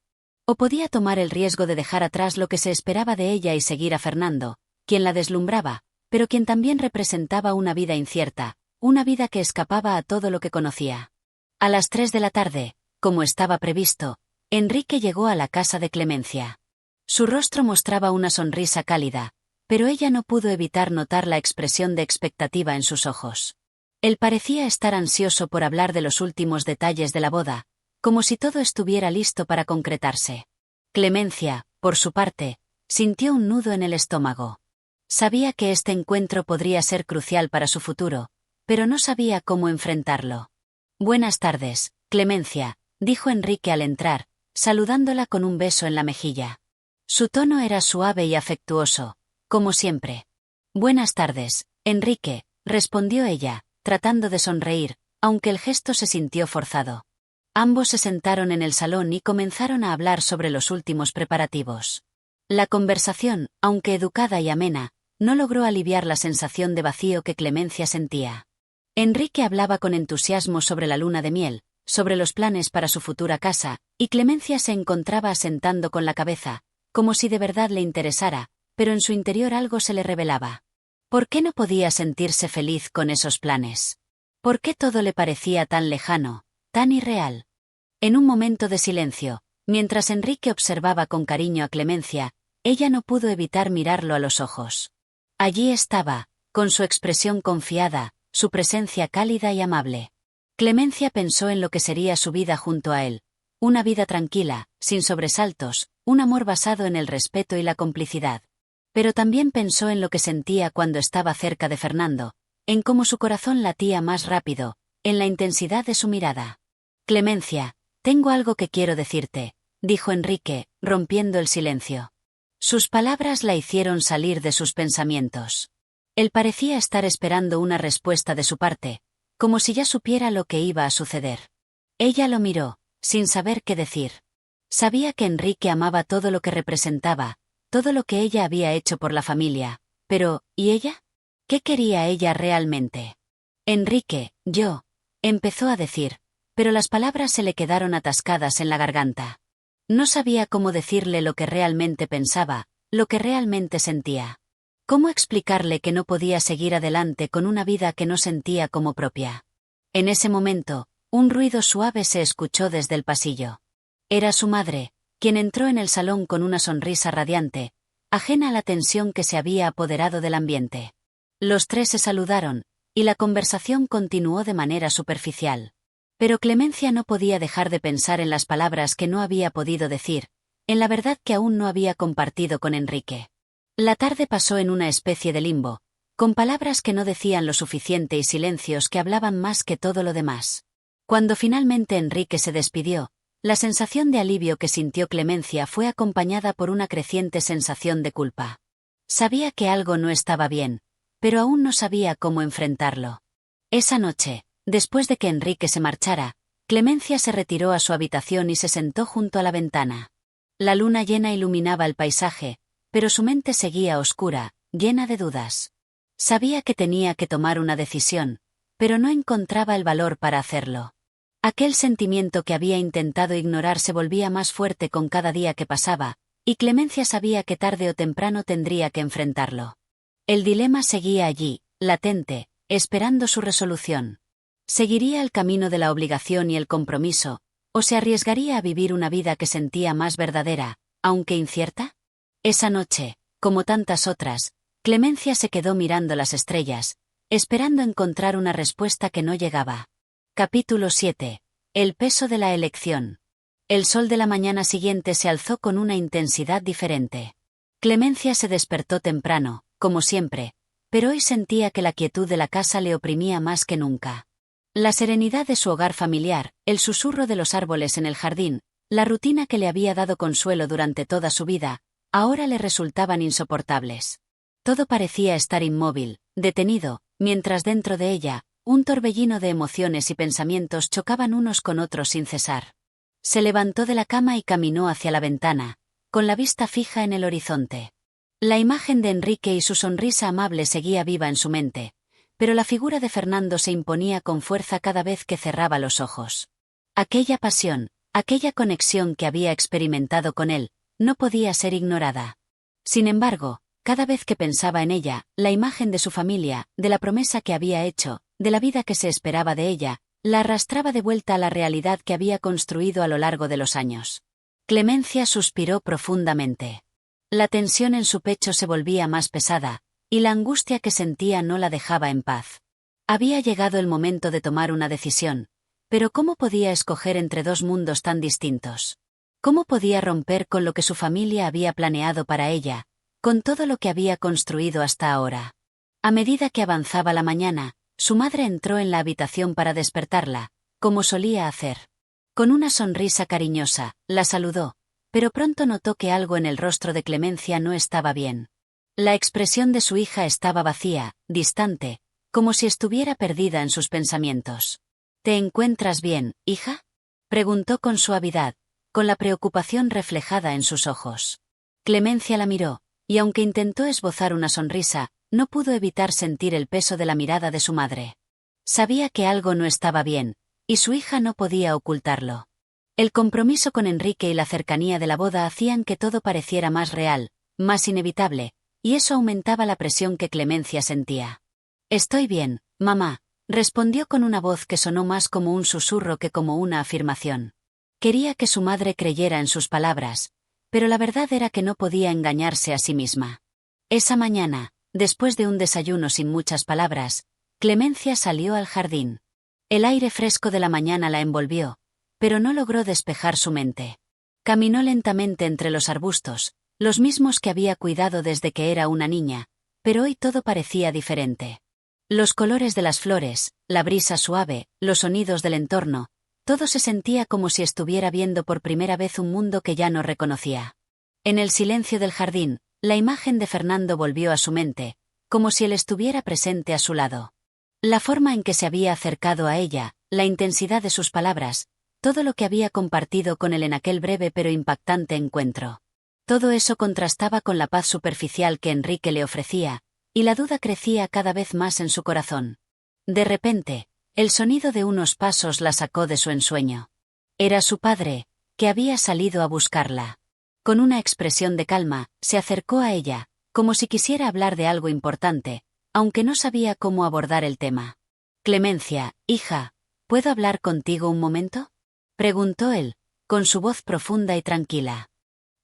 ¿O podía tomar el riesgo de dejar atrás lo que se esperaba de ella y seguir a Fernando, quien la deslumbraba, pero quien también representaba una vida incierta, una vida que escapaba a todo lo que conocía? A las 3 de la tarde, como estaba previsto, Enrique llegó a la casa de Clemencia. Su rostro mostraba una sonrisa cálida, pero ella no pudo evitar notar la expresión de expectativa en sus ojos. Él parecía estar ansioso por hablar de los últimos detalles de la boda, como si todo estuviera listo para concretarse. Clemencia, por su parte, sintió un nudo en el estómago. Sabía que este encuentro podría ser crucial para su futuro, pero no sabía cómo enfrentarlo. «Buenas tardes, Clemencia», dijo Enrique al entrar, saludándola con un beso en la mejilla. Su tono era suave y afectuoso, como siempre. «Buenas tardes, Enrique», respondió ella, tratando de sonreír, aunque el gesto se sintió forzado. Ambos se sentaron en el salón y comenzaron a hablar sobre los últimos preparativos. La conversación, aunque educada y amena, no logró aliviar la sensación de vacío que Clemencia sentía. Enrique hablaba con entusiasmo sobre la luna de miel, sobre los planes para su futura casa, y Clemencia se encontraba asentando con la cabeza, como si de verdad le interesara, pero en su interior algo se le revelaba. ¿Por qué no podía sentirse feliz con esos planes? ¿Por qué todo le parecía tan lejano, tan irreal? En un momento de silencio, mientras Enrique observaba con cariño a Clemencia, ella no pudo evitar mirarlo a los ojos. Allí estaba, con su expresión confiada, su presencia cálida y amable. Clemencia pensó en lo que sería su vida junto a él, una vida tranquila, sin sobresaltos, un amor basado en el respeto y la complicidad. Pero también pensó en lo que sentía cuando estaba cerca de Fernando, en cómo su corazón latía más rápido, en la intensidad de su mirada. «Clemencia, tengo algo que quiero decirte», dijo Enrique, rompiendo el silencio. Sus palabras la hicieron salir de sus pensamientos. Él parecía estar esperando una respuesta de su parte, como si ya supiera lo que iba a suceder. Ella lo miró, sin saber qué decir. Sabía que Enrique amaba todo lo que representaba, todo lo que ella había hecho por la familia, pero, ¿y ella? ¿Qué quería ella realmente? «Enrique, empezó a decir, pero las palabras se le quedaron atascadas en la garganta. No sabía cómo decirle lo que realmente pensaba, lo que realmente sentía. ¿Cómo explicarle que no podía seguir adelante con una vida que no sentía como propia? En ese momento, un ruido suave se escuchó desde el pasillo. Era su madre, quien entró en el salón con una sonrisa radiante, ajena a la tensión que se había apoderado del ambiente. Los tres se saludaron, y la conversación continuó de manera superficial. Pero Clemencia no podía dejar de pensar en las palabras que no había podido decir, en la verdad que aún no había compartido con Enrique. La tarde pasó en una especie de limbo, con palabras que no decían lo suficiente y silencios que hablaban más que todo lo demás. Cuando finalmente Enrique se despidió, la sensación de alivio que sintió Clemencia fue acompañada por una creciente sensación de culpa. Sabía que algo no estaba bien, pero aún no sabía cómo enfrentarlo. Esa noche, después de que Enrique se marchara, Clemencia se retiró a su habitación y se sentó junto a la ventana. La luna llena iluminaba el paisaje, pero su mente seguía oscura, llena de dudas. Sabía que tenía que tomar una decisión, pero no encontraba el valor para hacerlo. Aquel sentimiento que había intentado ignorar se volvía más fuerte con cada día que pasaba, y Clemencia sabía que tarde o temprano tendría que enfrentarlo. El dilema seguía allí, latente, esperando su resolución. ¿Seguiría el camino de la obligación y el compromiso, o se arriesgaría a vivir una vida que sentía más verdadera, aunque incierta? Esa noche, como tantas otras, Clemencia se quedó mirando las estrellas, esperando encontrar una respuesta que no llegaba. Capítulo 7. El peso de la elección. El sol de la mañana siguiente se alzó con una intensidad diferente. Clemencia se despertó temprano, como siempre, pero hoy sentía que la quietud de la casa le oprimía más que nunca. La serenidad de su hogar familiar, el susurro de los árboles en el jardín, la rutina que le había dado consuelo durante toda su vida, ahora le resultaban insoportables. Todo parecía estar inmóvil, detenido, mientras dentro de ella, un torbellino de emociones y pensamientos chocaban unos con otros sin cesar. Se levantó de la cama y caminó hacia la ventana, con la vista fija en el horizonte. La imagen de Enrique y su sonrisa amable seguía viva en su mente, pero la figura de Fernando se imponía con fuerza cada vez que cerraba los ojos. Aquella pasión, aquella conexión que había experimentado con él, no podía ser ignorada. Sin embargo, cada vez que pensaba en ella, la imagen de su familia, de la promesa que había hecho, de la vida que se esperaba de ella, la arrastraba de vuelta a la realidad que había construido a lo largo de los años. Clemencia suspiró profundamente. La tensión en su pecho se volvía más pesada, y la angustia que sentía no la dejaba en paz. Había llegado el momento de tomar una decisión, pero ¿cómo podía escoger entre dos mundos tan distintos? ¿Cómo podía romper con lo que su familia había planeado para ella, con todo lo que había construido hasta ahora? A medida que avanzaba la mañana, su madre entró en la habitación para despertarla, como solía hacer. Con una sonrisa cariñosa, la saludó, pero pronto notó que algo en el rostro de Clemencia no estaba bien. La expresión de su hija estaba vacía, distante, como si estuviera perdida en sus pensamientos. ¿Te encuentras bien, hija?, preguntó con suavidad, con la preocupación reflejada en sus ojos. Clemencia la miró, y aunque intentó esbozar una sonrisa, no pudo evitar sentir el peso de la mirada de su madre. Sabía que algo no estaba bien, y su hija no podía ocultarlo. El compromiso con Enrique y la cercanía de la boda hacían que todo pareciera más real, más inevitable, y eso aumentaba la presión que Clemencia sentía. «Estoy bien, mamá», respondió con una voz que sonó más como un susurro que como una afirmación. Quería que su madre creyera en sus palabras, pero la verdad era que no podía engañarse a sí misma. Esa mañana, después de un desayuno sin muchas palabras, Clemencia salió al jardín. El aire fresco de la mañana la envolvió, pero no logró despejar su mente. Caminó lentamente entre los arbustos, los mismos que había cuidado desde que era una niña, pero hoy todo parecía diferente. Los colores de las flores, la brisa suave, los sonidos del entorno, todo se sentía como si estuviera viendo por primera vez un mundo que ya no reconocía. En el silencio del jardín, la imagen de Fernando volvió a su mente, como si él estuviera presente a su lado. La forma en que se había acercado a ella, la intensidad de sus palabras, todo lo que había compartido con él en aquel breve pero impactante encuentro. Todo eso contrastaba con la paz superficial que Enrique le ofrecía, y la duda crecía cada vez más en su corazón. De repente, el sonido de unos pasos la sacó de su ensueño. Era su padre, que había salido a buscarla. Con una expresión de calma, se acercó a ella, como si quisiera hablar de algo importante, aunque no sabía cómo abordar el tema. «Clemencia, hija, ¿puedo hablar contigo un momento?», preguntó él, con su voz profunda y tranquila.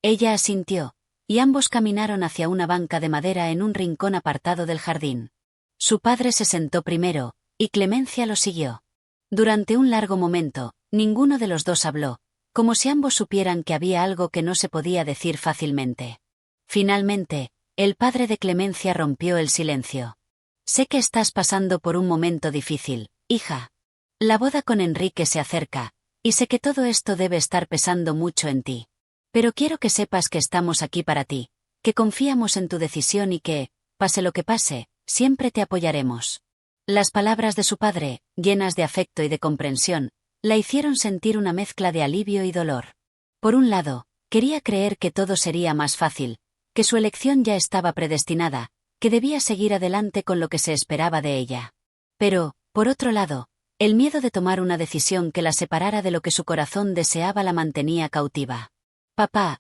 Ella asintió, y ambos caminaron hacia una banca de madera en un rincón apartado del jardín. Su padre se sentó primero, y Clemencia lo siguió. Durante un largo momento, ninguno de los dos habló, como si ambos supieran que había algo que no se podía decir fácilmente. Finalmente, el padre de Clemencia rompió el silencio. «Sé que estás pasando por un momento difícil, hija. La boda con Enrique se acerca, y sé que todo esto debe estar pesando mucho en ti. Pero quiero que sepas que estamos aquí para ti, que confiamos en tu decisión y que, pase lo que pase, siempre te apoyaremos». Las palabras de su padre, llenas de afecto y de comprensión, la hicieron sentir una mezcla de alivio y dolor. Por un lado, quería creer que todo sería más fácil, que su elección ya estaba predestinada, que debía seguir adelante con lo que se esperaba de ella. Pero, por otro lado, el miedo de tomar una decisión que la separara de lo que su corazón deseaba la mantenía cautiva. «Papá,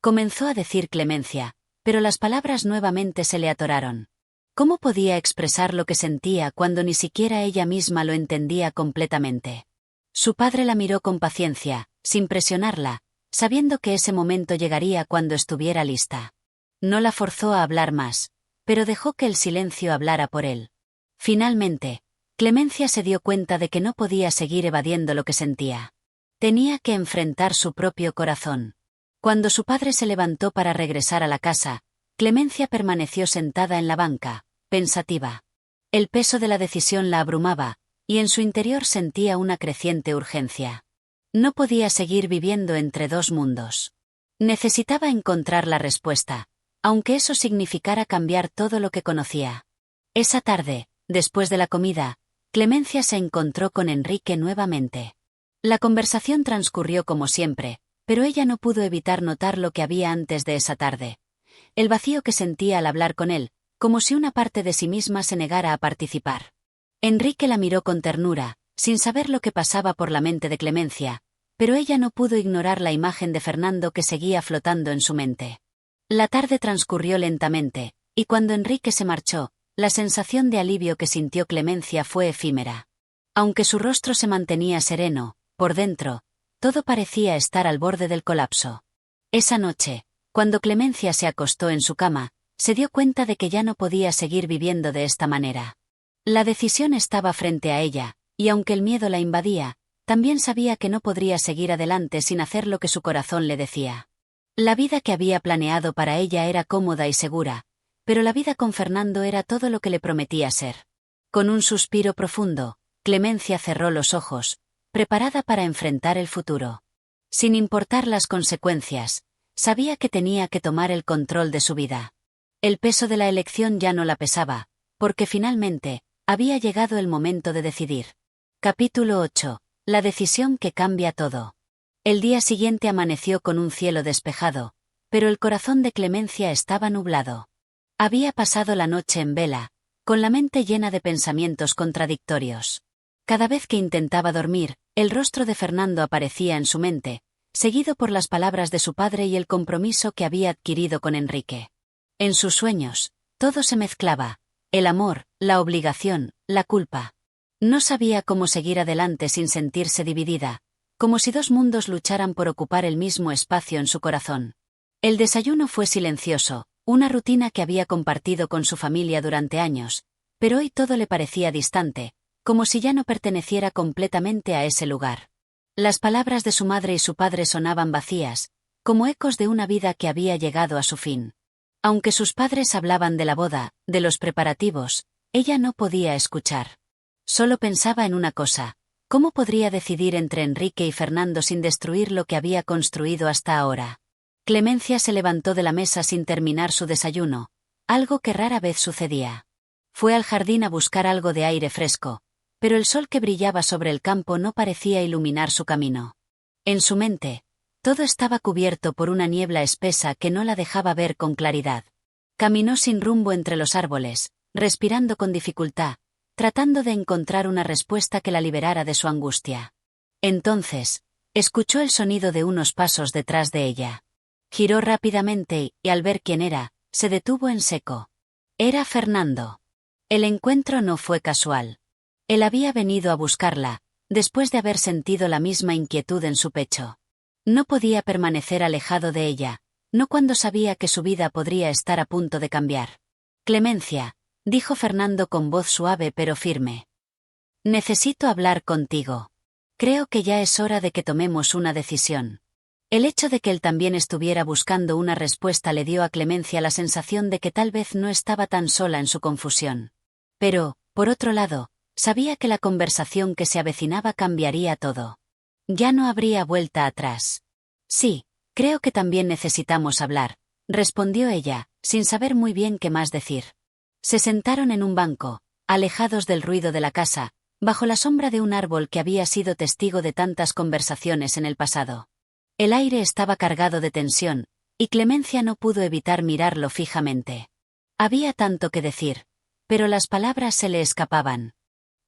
comenzó a decir Clemencia, pero las palabras nuevamente se le atoraron. ¿Cómo podía expresar lo que sentía cuando ni siquiera ella misma lo entendía completamente? Su padre la miró con paciencia, sin presionarla, sabiendo que ese momento llegaría cuando estuviera lista. No la forzó a hablar más, pero dejó que el silencio hablara por él. Finalmente, Clemencia se dio cuenta de que no podía seguir evadiendo lo que sentía. Tenía que enfrentar su propio corazón. Cuando su padre se levantó para regresar a la casa, Clemencia permaneció sentada en la banca, pensativa. El peso de la decisión la abrumaba, y en su interior sentía una creciente urgencia. No podía seguir viviendo entre dos mundos. Necesitaba encontrar la respuesta, aunque eso significara cambiar todo lo que conocía. Esa tarde, después de la comida, Clemencia se encontró con Enrique nuevamente. La conversación transcurrió como siempre, pero ella no pudo evitar notar lo que había antes de esa tarde. El vacío que sentía al hablar con él, como si una parte de sí misma se negara a participar. Enrique la miró con ternura, sin saber lo que pasaba por la mente de Clemencia, pero ella no pudo ignorar la imagen de Fernando que seguía flotando en su mente. La tarde transcurrió lentamente, y cuando Enrique se marchó, la sensación de alivio que sintió Clemencia fue efímera. Aunque su rostro se mantenía sereno, por dentro, todo parecía estar al borde del colapso. Esa noche, cuando Clemencia se acostó en su cama, se dio cuenta de que ya no podía seguir viviendo de esta manera. La decisión estaba frente a ella, y aunque el miedo la invadía, también sabía que no podría seguir adelante sin hacer lo que su corazón le decía. La vida que había planeado para ella era cómoda y segura, pero la vida con Fernando era todo lo que le prometía ser. Con un suspiro profundo, Clemencia cerró los ojos, preparada para enfrentar el futuro. Sin importar las consecuencias, sabía que tenía que tomar el control de su vida. El peso de la elección ya no la pesaba, porque finalmente, había llegado el momento de decidir. Capítulo 8. La decisión que cambia todo. El día siguiente amaneció con un cielo despejado, pero el corazón de Clemencia estaba nublado. Había pasado la noche en vela, con la mente llena de pensamientos contradictorios. Cada vez que intentaba dormir, el rostro de Fernando aparecía en su mente, seguido por las palabras de su padre y el compromiso que había adquirido con Enrique. En sus sueños, todo se mezclaba: el amor, la obligación, la culpa. No sabía cómo seguir adelante sin sentirse dividida, como si dos mundos lucharan por ocupar el mismo espacio en su corazón. El desayuno fue silencioso, una rutina que había compartido con su familia durante años, pero hoy todo le parecía distante, como si ya no perteneciera completamente a ese lugar. Las palabras de su madre y su padre sonaban vacías, como ecos de una vida que había llegado a su fin. Aunque sus padres hablaban de la boda, de los preparativos, ella no podía escuchar. Solo pensaba en una cosa: ¿cómo podría decidir entre Enrique y Fernando sin destruir lo que había construido hasta ahora? Clemencia se levantó de la mesa sin terminar su desayuno, algo que rara vez sucedía. Fue al jardín a buscar algo de aire fresco, pero el sol que brillaba sobre el campo no parecía iluminar su camino. En su mente, todo estaba cubierto por una niebla espesa que no la dejaba ver con claridad. Caminó sin rumbo entre los árboles, respirando con dificultad, tratando de encontrar una respuesta que la liberara de su angustia. Entonces, escuchó el sonido de unos pasos detrás de ella. Giró rápidamente y, al ver quién era, se detuvo en seco. Era Fernando. El encuentro no fue casual. Él había venido a buscarla, después de haber sentido la misma inquietud en su pecho. No podía permanecer alejado de ella, no cuando sabía que su vida podría estar a punto de cambiar. Clemencia, dijo Fernando con voz suave pero firme. Necesito hablar contigo. Creo que ya es hora de que tomemos una decisión. El hecho de que él también estuviera buscando una respuesta le dio a Clemencia la sensación de que tal vez no estaba tan sola en su confusión. Pero, por otro lado, sabía que la conversación que se avecinaba cambiaría todo. Ya no habría vuelta atrás. Sí, creo que también necesitamos hablar, respondió ella, sin saber muy bien qué más decir. Se sentaron en un banco, alejados del ruido de la casa, bajo la sombra de un árbol que había sido testigo de tantas conversaciones en el pasado. El aire estaba cargado de tensión, y Clemencia no pudo evitar mirarlo fijamente. Había tanto que decir, pero las palabras se le escapaban.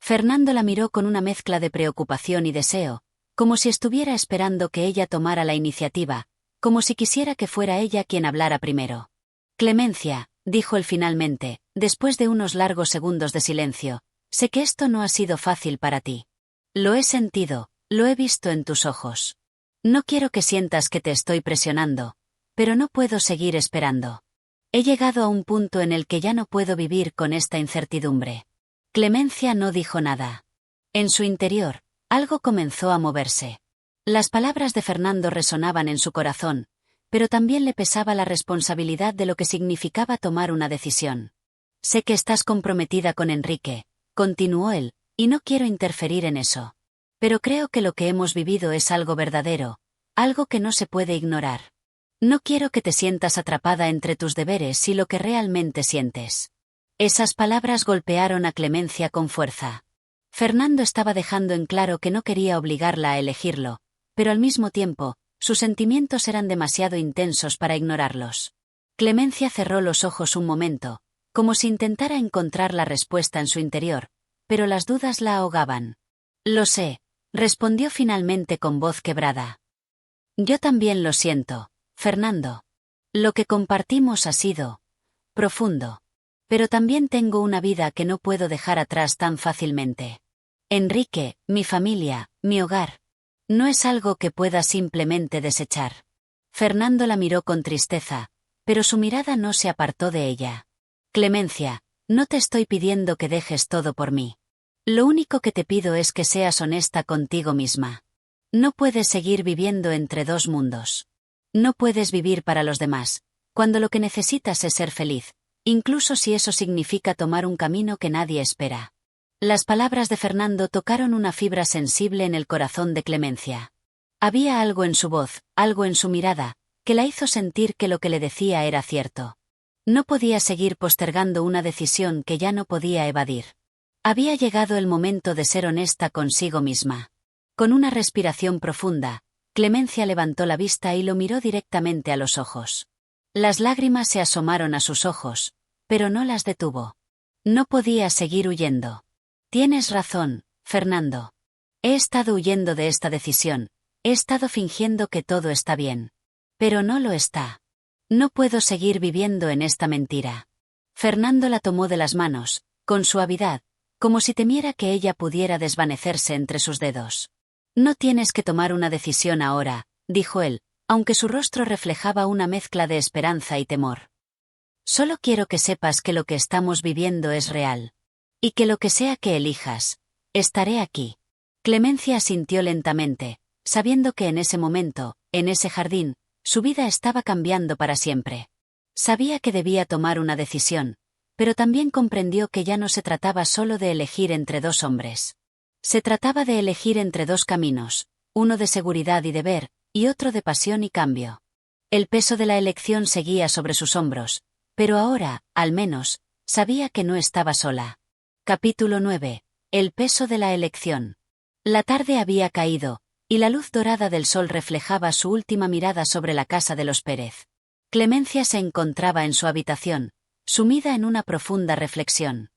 Fernando la miró con una mezcla de preocupación y deseo, como si estuviera esperando que ella tomara la iniciativa, como si quisiera que fuera ella quien hablara primero. Clemencia, dijo él finalmente, después de unos largos segundos de silencio, sé que esto no ha sido fácil para ti. Lo he sentido, lo he visto en tus ojos. No quiero que sientas que te estoy presionando, pero no puedo seguir esperando. He llegado a un punto en el que ya no puedo vivir con esta incertidumbre. Clemencia no dijo nada. En su interior, algo comenzó a moverse. Las palabras de Fernando resonaban en su corazón, pero también le pesaba la responsabilidad de lo que significaba tomar una decisión. Sé que estás comprometida con Enrique, continuó él, y no quiero interferir en eso. Pero creo que lo que hemos vivido es algo verdadero, algo que no se puede ignorar. No quiero que te sientas atrapada entre tus deberes y lo que realmente sientes. Esas palabras golpearon a Clemencia con fuerza. Fernando estaba dejando en claro que no quería obligarla a elegirlo, pero al mismo tiempo, sus sentimientos eran demasiado intensos para ignorarlos. Clemencia cerró los ojos un momento, como si intentara encontrar la respuesta en su interior, pero las dudas la ahogaban. Lo sé, respondió finalmente con voz quebrada. Yo también lo siento, Fernando. Lo que compartimos ha sido profundo. Pero también tengo una vida que no puedo dejar atrás tan fácilmente. Enrique, mi familia, mi hogar. No es algo que pueda simplemente desechar. Fernando la miró con tristeza, pero su mirada no se apartó de ella. Clemencia, no te estoy pidiendo que dejes todo por mí. Lo único que te pido es que seas honesta contigo misma. No puedes seguir viviendo entre dos mundos. No puedes vivir para los demás, cuando lo que necesitas es ser feliz, incluso si eso significa tomar un camino que nadie espera. Las palabras de Fernando tocaron una fibra sensible en el corazón de Clemencia. Había algo en su voz, algo en su mirada, que la hizo sentir que lo que le decía era cierto. No podía seguir postergando una decisión que ya no podía evadir. Había llegado el momento de ser honesta consigo misma. Con una respiración profunda, Clemencia levantó la vista y lo miró directamente a los ojos. Las lágrimas se asomaron a sus ojos, pero no las detuvo. No podía seguir huyendo. Tienes razón, Fernando. He estado huyendo de esta decisión, he estado fingiendo que todo está bien. Pero no lo está. No puedo seguir viviendo en esta mentira. Fernando la tomó de las manos, con suavidad, como si temiera que ella pudiera desvanecerse entre sus dedos. No tienes que tomar una decisión ahora, dijo él, aunque su rostro reflejaba una mezcla de esperanza y temor. Solo quiero que sepas que lo que estamos viviendo es real. Y que lo que sea que elijas, estaré aquí. Clemencia asintió lentamente, sabiendo que en ese momento, en ese jardín, su vida estaba cambiando para siempre. Sabía que debía tomar una decisión, pero también comprendió que ya no se trataba solo de elegir entre dos hombres. Se trataba de elegir entre dos caminos, uno de seguridad y deber, y otro de pasión y cambio. El peso de la elección seguía sobre sus hombros, pero ahora, al menos, sabía que no estaba sola. Capítulo 9. El peso de la elección. La tarde había caído, y la luz dorada del sol reflejaba su última mirada sobre la casa de los Pérez. Clemencia se encontraba en su habitación, sumida en una profunda reflexión.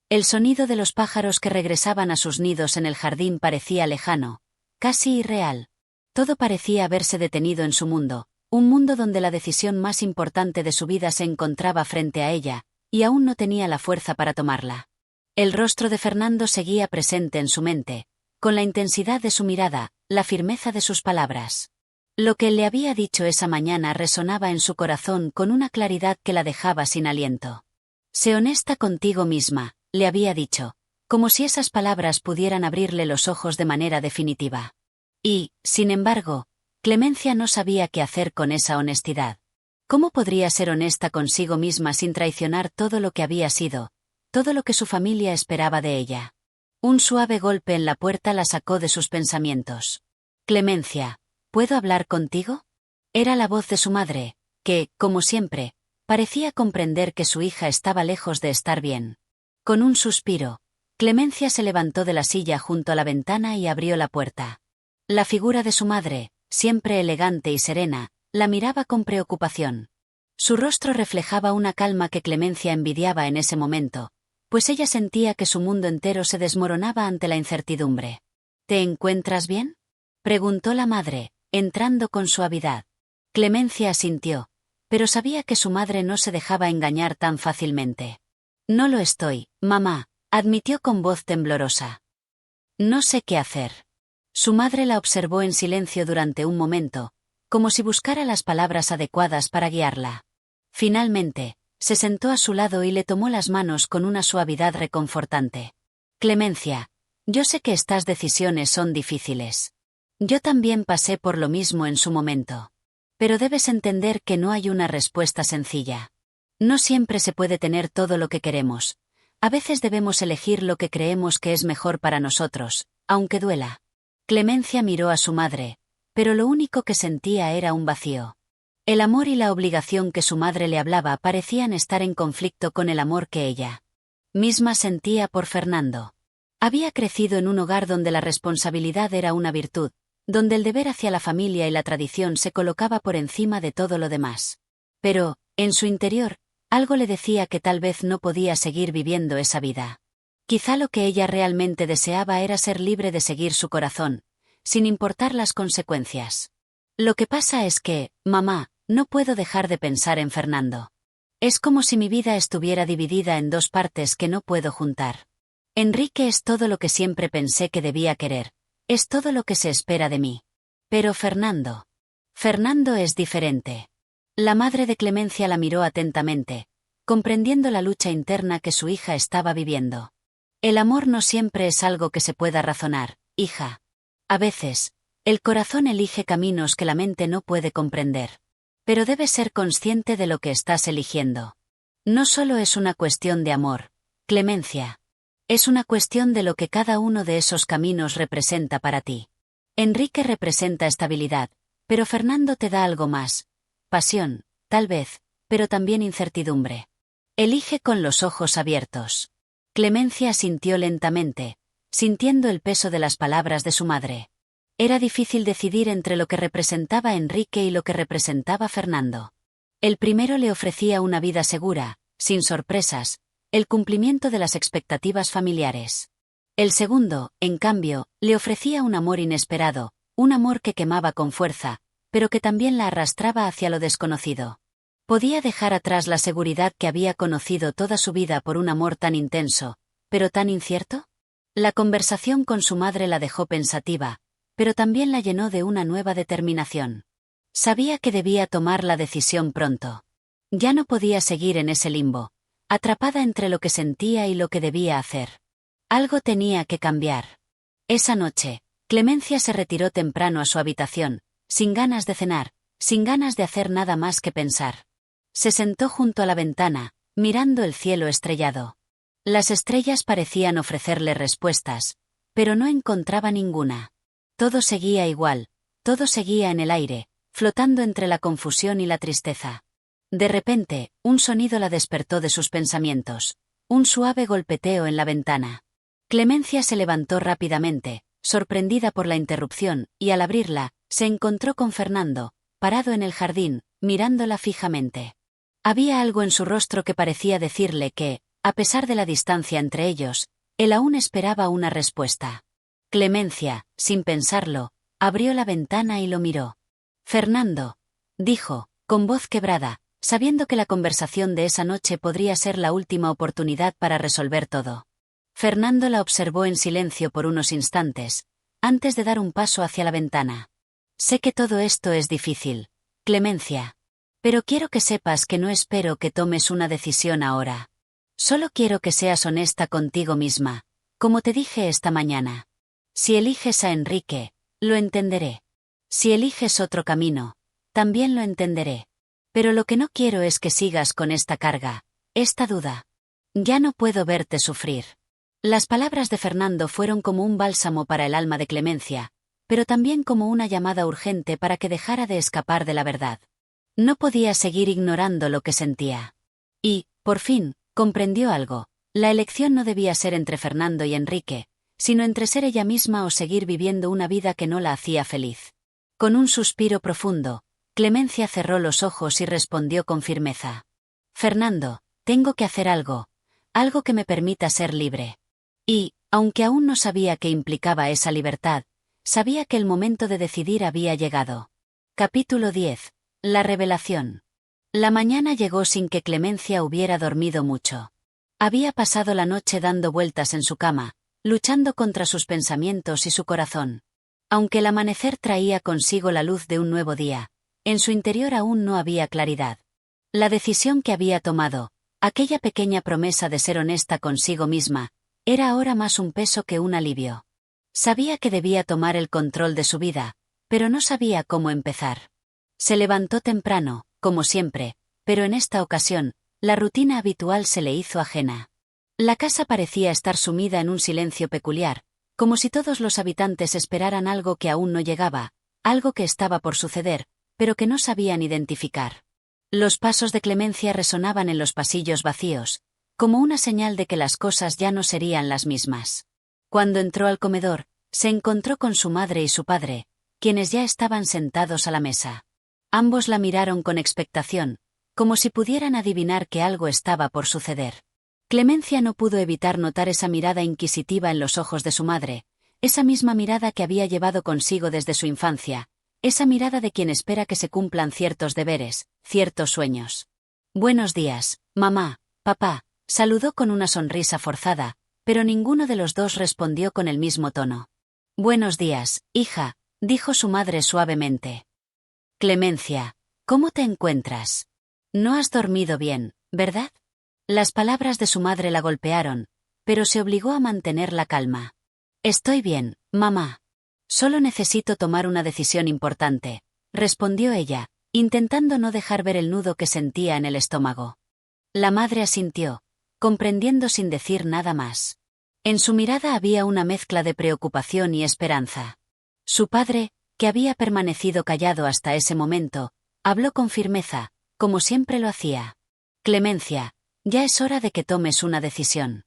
El sonido de los pájaros que regresaban a sus nidos en el jardín parecía lejano, casi irreal. Todo parecía haberse detenido en su mundo, un mundo donde la decisión más importante de su vida se encontraba frente a ella, y aún no tenía la fuerza para tomarla. El rostro de Fernando seguía presente en su mente, con la intensidad de su mirada, la firmeza de sus palabras. Lo que él le había dicho esa mañana resonaba en su corazón con una claridad que la dejaba sin aliento. Sé honesta contigo misma, le había dicho, como si esas palabras pudieran abrirle los ojos de manera definitiva. Y, sin embargo, Clemencia no sabía qué hacer con esa honestidad. ¿Cómo podría ser honesta consigo misma sin traicionar todo lo que había sido, todo lo que su familia esperaba de ella? Un suave golpe en la puerta la sacó de sus pensamientos. Clemencia, ¿puedo hablar contigo? Era la voz de su madre, que, como siempre, parecía comprender que su hija estaba lejos de estar bien. Con un suspiro, Clemencia se levantó de la silla junto a la ventana y abrió la puerta. La figura de su madre, siempre elegante y serena, la miraba con preocupación. Su rostro reflejaba una calma que Clemencia envidiaba en ese momento, pues ella sentía que su mundo entero se desmoronaba ante la incertidumbre. ¿Te encuentras bien?, preguntó la madre, entrando con suavidad. Clemencia asintió, pero sabía que su madre no se dejaba engañar tan fácilmente. No lo estoy, mamá, admitió con voz temblorosa. No sé qué hacer. Su madre la observó en silencio durante un momento, como si buscara las palabras adecuadas para guiarla. Finalmente, se sentó a su lado y le tomó las manos con una suavidad reconfortante. Clemencia, yo sé que estas decisiones son difíciles. Yo también pasé por lo mismo en su momento. Pero debes entender que no hay una respuesta sencilla. No siempre se puede tener todo lo que queremos. A veces debemos elegir lo que creemos que es mejor para nosotros, aunque duela. Clemencia miró a su madre, pero lo único que sentía era un vacío. El amor y la obligación que su madre le hablaba parecían estar en conflicto con el amor que ella misma sentía por Fernando. Había crecido en un hogar donde la responsabilidad era una virtud, donde el deber hacia la familia y la tradición se colocaba por encima de todo lo demás. Pero, en su interior, algo le decía que tal vez no podía seguir viviendo esa vida. Quizá lo que ella realmente deseaba era ser libre de seguir su corazón, sin importar las consecuencias. Lo que pasa es que, mamá, no puedo dejar de pensar en Fernando. Es como si mi vida estuviera dividida en dos partes que no puedo juntar. Enrique es todo lo que siempre pensé que debía querer, es todo lo que se espera de mí. Pero Fernando es diferente. La madre de Clemencia la miró atentamente, comprendiendo la lucha interna que su hija estaba viviendo. El amor no siempre es algo que se pueda razonar, hija. A veces, el corazón elige caminos que la mente no puede comprender. Pero debes ser consciente de lo que estás eligiendo. No solo es una cuestión de amor, Clemencia. Es una cuestión de lo que cada uno de esos caminos representa para ti. Enrique representa estabilidad, pero Fernando te da algo más. Pasión, tal vez, pero también incertidumbre. Elige con los ojos abiertos. Clemencia asintió lentamente, sintiendo el peso de las palabras de su madre. Era difícil decidir entre lo que representaba Enrique y lo que representaba Fernando. El primero le ofrecía una vida segura, sin sorpresas, el cumplimiento de las expectativas familiares. El segundo, en cambio, le ofrecía un amor inesperado, un amor que quemaba con fuerza, pero que también la arrastraba hacia lo desconocido. Podía dejar atrás la seguridad que había conocido toda su vida por un amor tan intenso, pero tan incierto. La conversación con su madre la dejó pensativa, pero también la llenó de una nueva determinación. Sabía que debía tomar la decisión pronto. Ya no podía seguir en ese limbo, atrapada entre lo que sentía y lo que debía hacer. Algo tenía que cambiar. Esa noche, Clemencia se retiró temprano a su habitación, sin ganas de cenar, sin ganas de hacer nada más que pensar. Se sentó junto a la ventana, mirando el cielo estrellado. Las estrellas parecían ofrecerle respuestas, pero no encontraba ninguna. Todo seguía igual, todo seguía en el aire, flotando entre la confusión y la tristeza. De repente, un sonido la despertó de sus pensamientos, un suave golpeteo en la ventana. Clemencia se levantó rápidamente, sorprendida por la interrupción, y al abrirla, se encontró con Fernando, parado en el jardín, mirándola fijamente. Había algo en su rostro que parecía decirle que, a pesar de la distancia entre ellos, él aún esperaba una respuesta. Clemencia, sin pensarlo, abrió la ventana y lo miró. Fernando, dijo, con voz quebrada, sabiendo que la conversación de esa noche podría ser la última oportunidad para resolver todo. Fernando la observó en silencio por unos instantes, antes de dar un paso hacia la ventana. Sé que todo esto es difícil, Clemencia. Pero quiero que sepas que no espero que tomes una decisión ahora. Solo quiero que seas honesta contigo misma, como te dije esta mañana. Si eliges a Enrique, lo entenderé. Si eliges otro camino, también lo entenderé. Pero lo que no quiero es que sigas con esta carga, esta duda. Ya no puedo verte sufrir. Las palabras de Fernando fueron como un bálsamo para el alma de Clemencia, pero también como una llamada urgente para que dejara de escapar de la verdad. No podía seguir ignorando lo que sentía. Y, por fin, comprendió algo. La elección no debía ser entre Fernando y Enrique, sino entre ser ella misma o seguir viviendo una vida que no la hacía feliz. Con un suspiro profundo, Clemencia cerró los ojos y respondió con firmeza. Fernando, tengo que hacer algo que me permita ser libre. Y, aunque aún no sabía qué implicaba esa libertad, sabía que el momento de decidir había llegado. Capítulo 10. La revelación. La mañana llegó sin que Clemencia hubiera dormido mucho. Había pasado la noche dando vueltas en su cama, luchando contra sus pensamientos y su corazón. Aunque el amanecer traía consigo la luz de un nuevo día, en su interior aún no había claridad. La decisión que había tomado, aquella pequeña promesa de ser honesta consigo misma, era ahora más un peso que un alivio. Sabía que debía tomar el control de su vida, pero no sabía cómo empezar. Se levantó temprano, como siempre, pero en esta ocasión, la rutina habitual se le hizo ajena. La casa parecía estar sumida en un silencio peculiar, como si todos los habitantes esperaran algo que aún no llegaba, algo que estaba por suceder, pero que no sabían identificar. Los pasos de Clemencia resonaban en los pasillos vacíos, como una señal de que las cosas ya no serían las mismas. Cuando entró al comedor, se encontró con su madre y su padre, quienes ya estaban sentados a la mesa. Ambos la miraron con expectación, como si pudieran adivinar que algo estaba por suceder. Clemencia no pudo evitar notar esa mirada inquisitiva en los ojos de su madre, esa misma mirada que había llevado consigo desde su infancia, esa mirada de quien espera que se cumplan ciertos deberes, ciertos sueños. «Buenos días, mamá, papá», saludó con una sonrisa forzada, pero ninguno de los dos respondió con el mismo tono. «Buenos días, hija», dijo su madre suavemente. «Clemencia, ¿cómo te encuentras? No has dormido bien, ¿verdad?». Las palabras de su madre la golpearon, pero se obligó a mantener la calma. «Estoy bien, mamá. Solo necesito tomar una decisión importante», respondió ella, intentando no dejar ver el nudo que sentía en el estómago. La madre asintió, comprendiendo sin decir nada más. En su mirada había una mezcla de preocupación y esperanza. Su padre, que había permanecido callado hasta ese momento, habló con firmeza, como siempre lo hacía. «Clemencia, ya es hora de que tomes una decisión.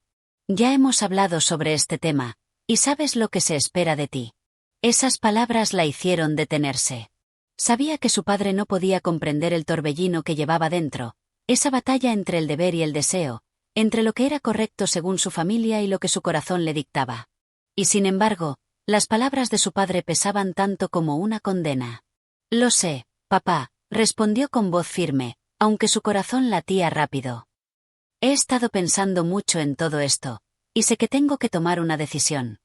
Ya hemos hablado sobre este tema, y sabes lo que se espera de ti». Esas palabras la hicieron detenerse. Sabía que su padre no podía comprender el torbellino que llevaba dentro, esa batalla entre el deber y el deseo, entre lo que era correcto según su familia y lo que su corazón le dictaba. Y sin embargo, las palabras de su padre pesaban tanto como una condena. «Lo sé, papá», respondió con voz firme, aunque su corazón latía rápido. «He estado pensando mucho en todo esto, y sé que tengo que tomar una decisión.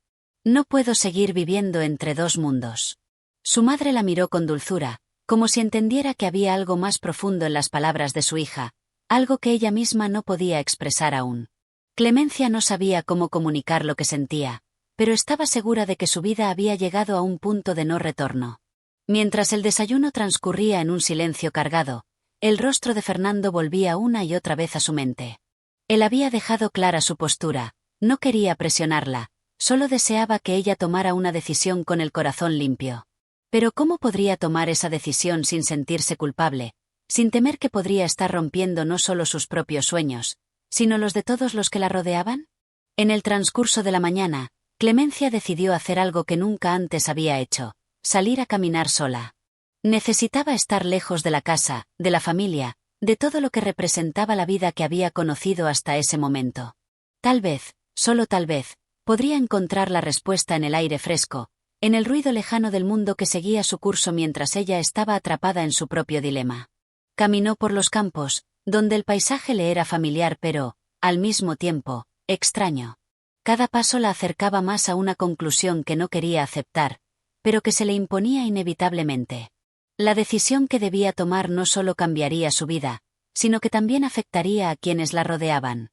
No puedo seguir viviendo entre dos mundos». Su madre la miró con dulzura, como si entendiera que había algo más profundo en las palabras de su hija, algo que ella misma no podía expresar aún. Clemencia no sabía cómo comunicar lo que sentía, pero estaba segura de que su vida había llegado a un punto de no retorno. Mientras el desayuno transcurría en un silencio cargado, el rostro de Fernando volvía una y otra vez a su mente. Él había dejado clara su postura, no quería presionarla, solo deseaba que ella tomara una decisión con el corazón limpio. Pero ¿cómo podría tomar esa decisión sin sentirse culpable, sin temer que podría estar rompiendo no solo sus propios sueños, sino los de todos los que la rodeaban? En el transcurso de la mañana, Clemencia decidió hacer algo que nunca antes había hecho: salir a caminar sola. Necesitaba estar lejos de la casa, de la familia, de todo lo que representaba la vida que había conocido hasta ese momento. Tal vez, solo tal vez, podría encontrar la respuesta en el aire fresco, en el ruido lejano del mundo que seguía su curso mientras ella estaba atrapada en su propio dilema. Caminó por los campos, donde el paisaje le era familiar pero, al mismo tiempo, extraño. Cada paso la acercaba más a una conclusión que no quería aceptar, pero que se le imponía inevitablemente. La decisión que debía tomar no solo cambiaría su vida, sino que también afectaría a quienes la rodeaban.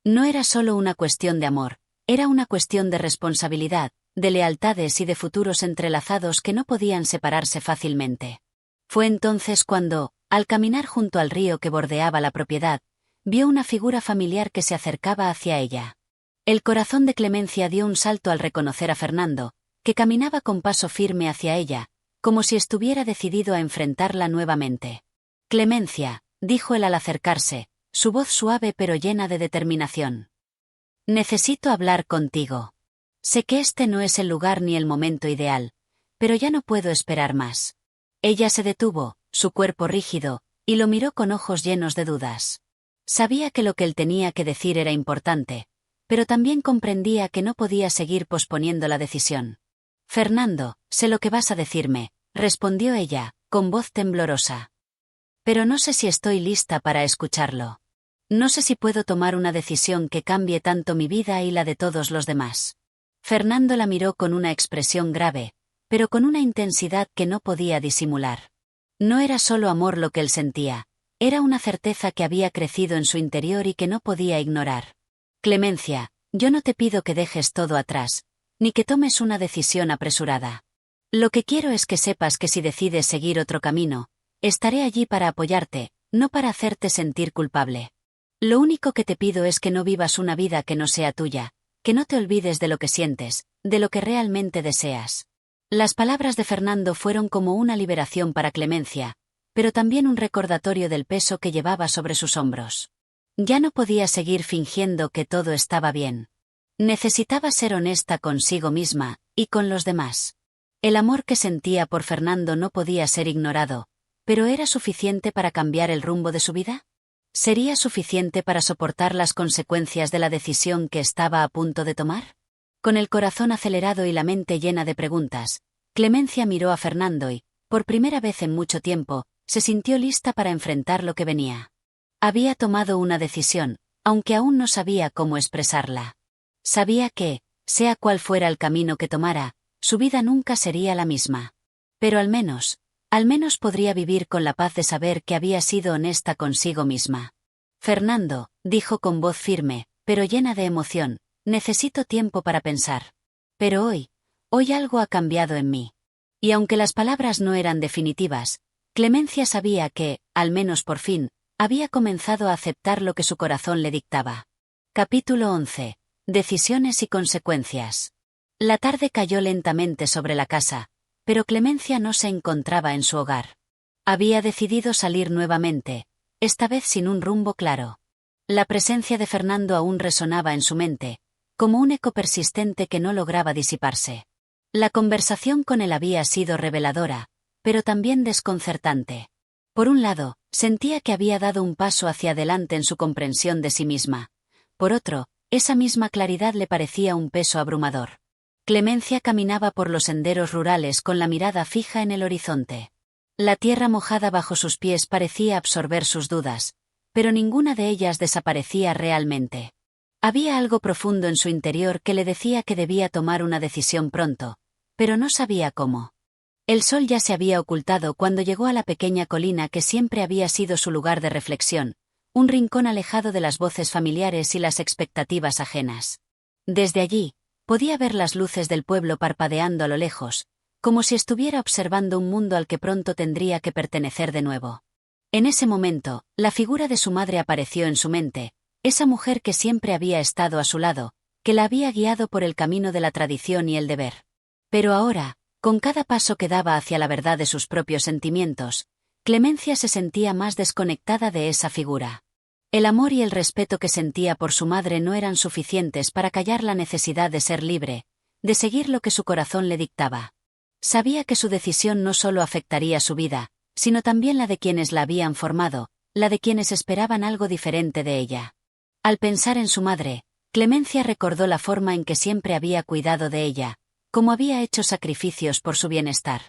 No era solo una cuestión de amor, era una cuestión de responsabilidad, de lealtades y de futuros entrelazados que no podían separarse fácilmente. Fue entonces cuando, al caminar junto al río que bordeaba la propiedad, vio una figura familiar que se acercaba hacia ella. El corazón de Clemencia dio un salto al reconocer a Fernando, que caminaba con paso firme hacia ella, como si estuviera decidido a enfrentarla nuevamente. «Clemencia», dijo él al acercarse, su voz suave pero llena de determinación. «Necesito hablar contigo. Sé que este no es el lugar ni el momento ideal, pero ya no puedo esperar más». Ella se detuvo, su cuerpo rígido, y lo miró con ojos llenos de dudas. Sabía que lo que él tenía que decir era importante, pero también comprendía que no podía seguir posponiendo la decisión. «Fernando, sé lo que vas a decirme», respondió ella, con voz temblorosa. «Pero no sé si estoy lista para escucharlo. No sé si puedo tomar una decisión que cambie tanto mi vida y la de todos los demás». Fernando la miró con una expresión grave, pero con una intensidad que no podía disimular. No era solo amor lo que él sentía, era una certeza que había crecido en su interior y que no podía ignorar. «Clemencia, yo no te pido que dejes todo atrás, ni que tomes una decisión apresurada. Lo que quiero es que sepas que si decides seguir otro camino, estaré allí para apoyarte, no para hacerte sentir culpable. Lo único que te pido es que no vivas una vida que no sea tuya, que no te olvides de lo que sientes, de lo que realmente deseas. Las palabras de Fernando fueron como una liberación para Clemencia, pero también un recordatorio del peso que llevaba sobre sus hombros. Ya no podía seguir fingiendo que todo estaba bien. Necesitaba ser honesta consigo misma, y con los demás. El amor que sentía por Fernando no podía ser ignorado, pero ¿era suficiente para cambiar el rumbo de su vida? ¿Sería suficiente para soportar las consecuencias de la decisión que estaba a punto de tomar? Con el corazón acelerado y la mente llena de preguntas, Clemencia miró a Fernando y, por primera vez en mucho tiempo, se sintió lista para enfrentar lo que venía. Había tomado una decisión, aunque aún no sabía cómo expresarla. Sabía que, sea cual fuera el camino que tomara, su vida nunca sería la misma. Pero al menos podría vivir con la paz de saber que había sido honesta consigo misma. Fernando, dijo con voz firme, pero llena de emoción, necesito tiempo para pensar. Pero hoy algo ha cambiado en mí. Y aunque las palabras no eran definitivas, Clemencia sabía que, al menos por fin, había comenzado a aceptar lo que su corazón le dictaba. Capítulo 11. Decisiones y consecuencias. La tarde cayó lentamente sobre la casa, pero Clemencia no se encontraba en su hogar. Había decidido salir nuevamente, esta vez sin un rumbo claro. La presencia de Fernando aún resonaba en su mente, como un eco persistente que no lograba disiparse. La conversación con él había sido reveladora, pero también desconcertante. Por un lado, sentía que había dado un paso hacia adelante en su comprensión de sí misma. Por otro, esa misma claridad le parecía un peso abrumador. Clemencia caminaba por los senderos rurales con la mirada fija en el horizonte. La tierra mojada bajo sus pies parecía absorber sus dudas, pero ninguna de ellas desaparecía realmente. Había algo profundo en su interior que le decía que debía tomar una decisión pronto, pero no sabía cómo. El sol ya se había ocultado cuando llegó a la pequeña colina que siempre había sido su lugar de reflexión, un rincón alejado de las voces familiares y las expectativas ajenas. Desde allí, podía ver las luces del pueblo parpadeando a lo lejos, como si estuviera observando un mundo al que pronto tendría que pertenecer de nuevo. En ese momento, la figura de su madre apareció en su mente, esa mujer que siempre había estado a su lado, que la había guiado por el camino de la tradición y el deber. Pero ahora, con cada paso que daba hacia la verdad de sus propios sentimientos, Clemencia se sentía más desconectada de esa figura. El amor y el respeto que sentía por su madre no eran suficientes para callar la necesidad de ser libre, de seguir lo que su corazón le dictaba. Sabía que su decisión no solo afectaría su vida, sino también la de quienes la habían formado, la de quienes esperaban algo diferente de ella. Al pensar en su madre, Clemencia recordó la forma en que siempre había cuidado de ella, cómo había hecho sacrificios por su bienestar.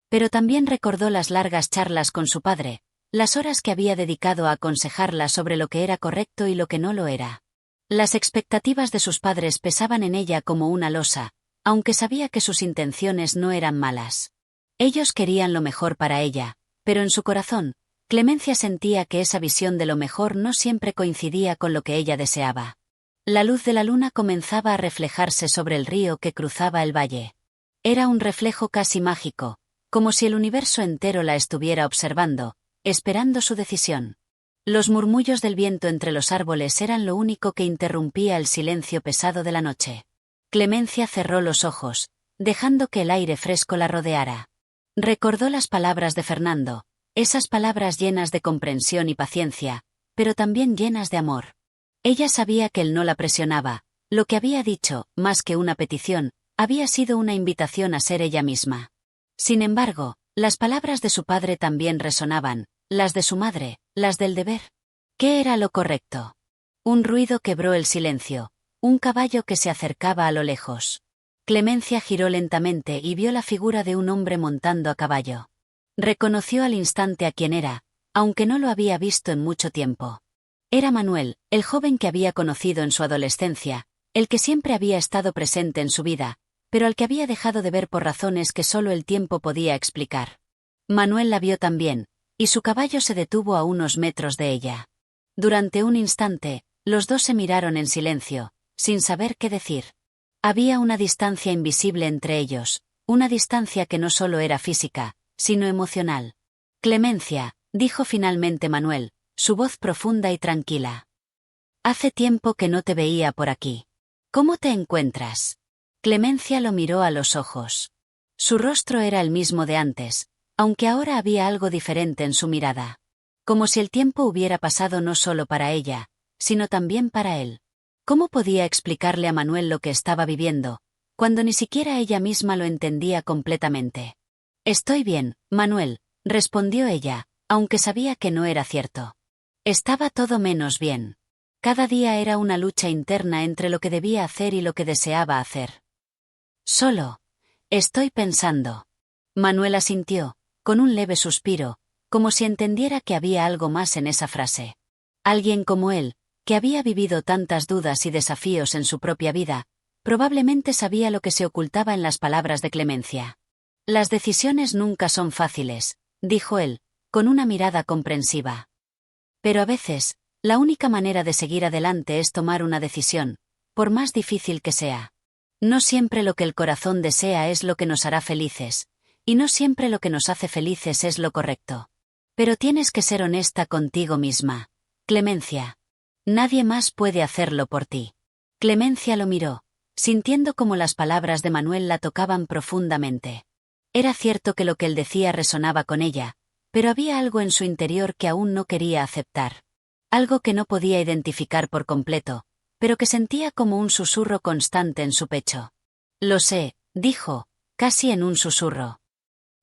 Pero también recordó las largas charlas con su padre, las horas que había dedicado a aconsejarla sobre lo que era correcto y lo que no lo era. Las expectativas de sus padres pesaban en ella como una losa, aunque sabía que sus intenciones no eran malas. Ellos querían lo mejor para ella, pero en su corazón, Clemencia sentía que esa visión de lo mejor no siempre coincidía con lo que ella deseaba. La luz de la luna comenzaba a reflejarse sobre el río que cruzaba el valle. Era un reflejo casi mágico, como si el universo entero la estuviera observando, esperando su decisión. Los murmullos del viento entre los árboles eran lo único que interrumpía el silencio pesado de la noche. Clemencia cerró los ojos, dejando que el aire fresco la rodeara. Recordó las palabras de Fernando, esas palabras llenas de comprensión y paciencia, pero también llenas de amor. Ella sabía que él no la presionaba, lo que había dicho, más que una petición, había sido una invitación a ser ella misma. Sin embargo, las palabras de su padre también resonaban, las de su madre, las del deber. ¿Qué era lo correcto? Un ruido quebró el silencio, un caballo que se acercaba a lo lejos. Clemencia giró lentamente y vio la figura de un hombre montando a caballo. Reconoció al instante a quién era, aunque no lo había visto en mucho tiempo. Era Manuel, el joven que había conocido en su adolescencia, el que siempre había estado presente en su vida, pero al que había dejado de ver por razones que solo el tiempo podía explicar. Manuel la vio también, y su caballo se detuvo a unos metros de ella. Durante un instante, los dos se miraron en silencio, sin saber qué decir. Había una distancia invisible entre ellos, una distancia que no solo era física, sino emocional. Clemencia, dijo finalmente Manuel, su voz profunda y tranquila. Hace tiempo que no te veía por aquí. ¿Cómo te encuentras? Clemencia lo miró a los ojos. Su rostro era el mismo de antes, aunque ahora había algo diferente en su mirada. Como si el tiempo hubiera pasado no solo para ella, sino también para él. ¿Cómo podía explicarle a Manuel lo que estaba viviendo, cuando ni siquiera ella misma lo entendía completamente? Estoy bien, Manuel, respondió ella, aunque sabía que no era cierto. Estaba todo menos bien. Cada día era una lucha interna entre lo que debía hacer y lo que deseaba hacer. Solo. Estoy pensando. Manuel asintió, con un leve suspiro, como si entendiera que había algo más en esa frase. Alguien como él, que había vivido tantas dudas y desafíos en su propia vida, probablemente sabía lo que se ocultaba en las palabras de Clemencia. Las decisiones nunca son fáciles, dijo él, con una mirada comprensiva. Pero a veces, la única manera de seguir adelante es tomar una decisión, por más difícil que sea. No siempre lo que el corazón desea es lo que nos hará felices, y no siempre lo que nos hace felices es lo correcto. Pero tienes que ser honesta contigo misma, Clemencia. Nadie más puede hacerlo por ti. Clemencia lo miró, sintiendo como las palabras de Manuel la tocaban profundamente. Era cierto que lo que él decía resonaba con ella, pero había algo en su interior que aún no quería aceptar. Algo que no podía identificar por completo, pero que sentía como un susurro constante en su pecho. Lo sé, dijo, casi en un susurro.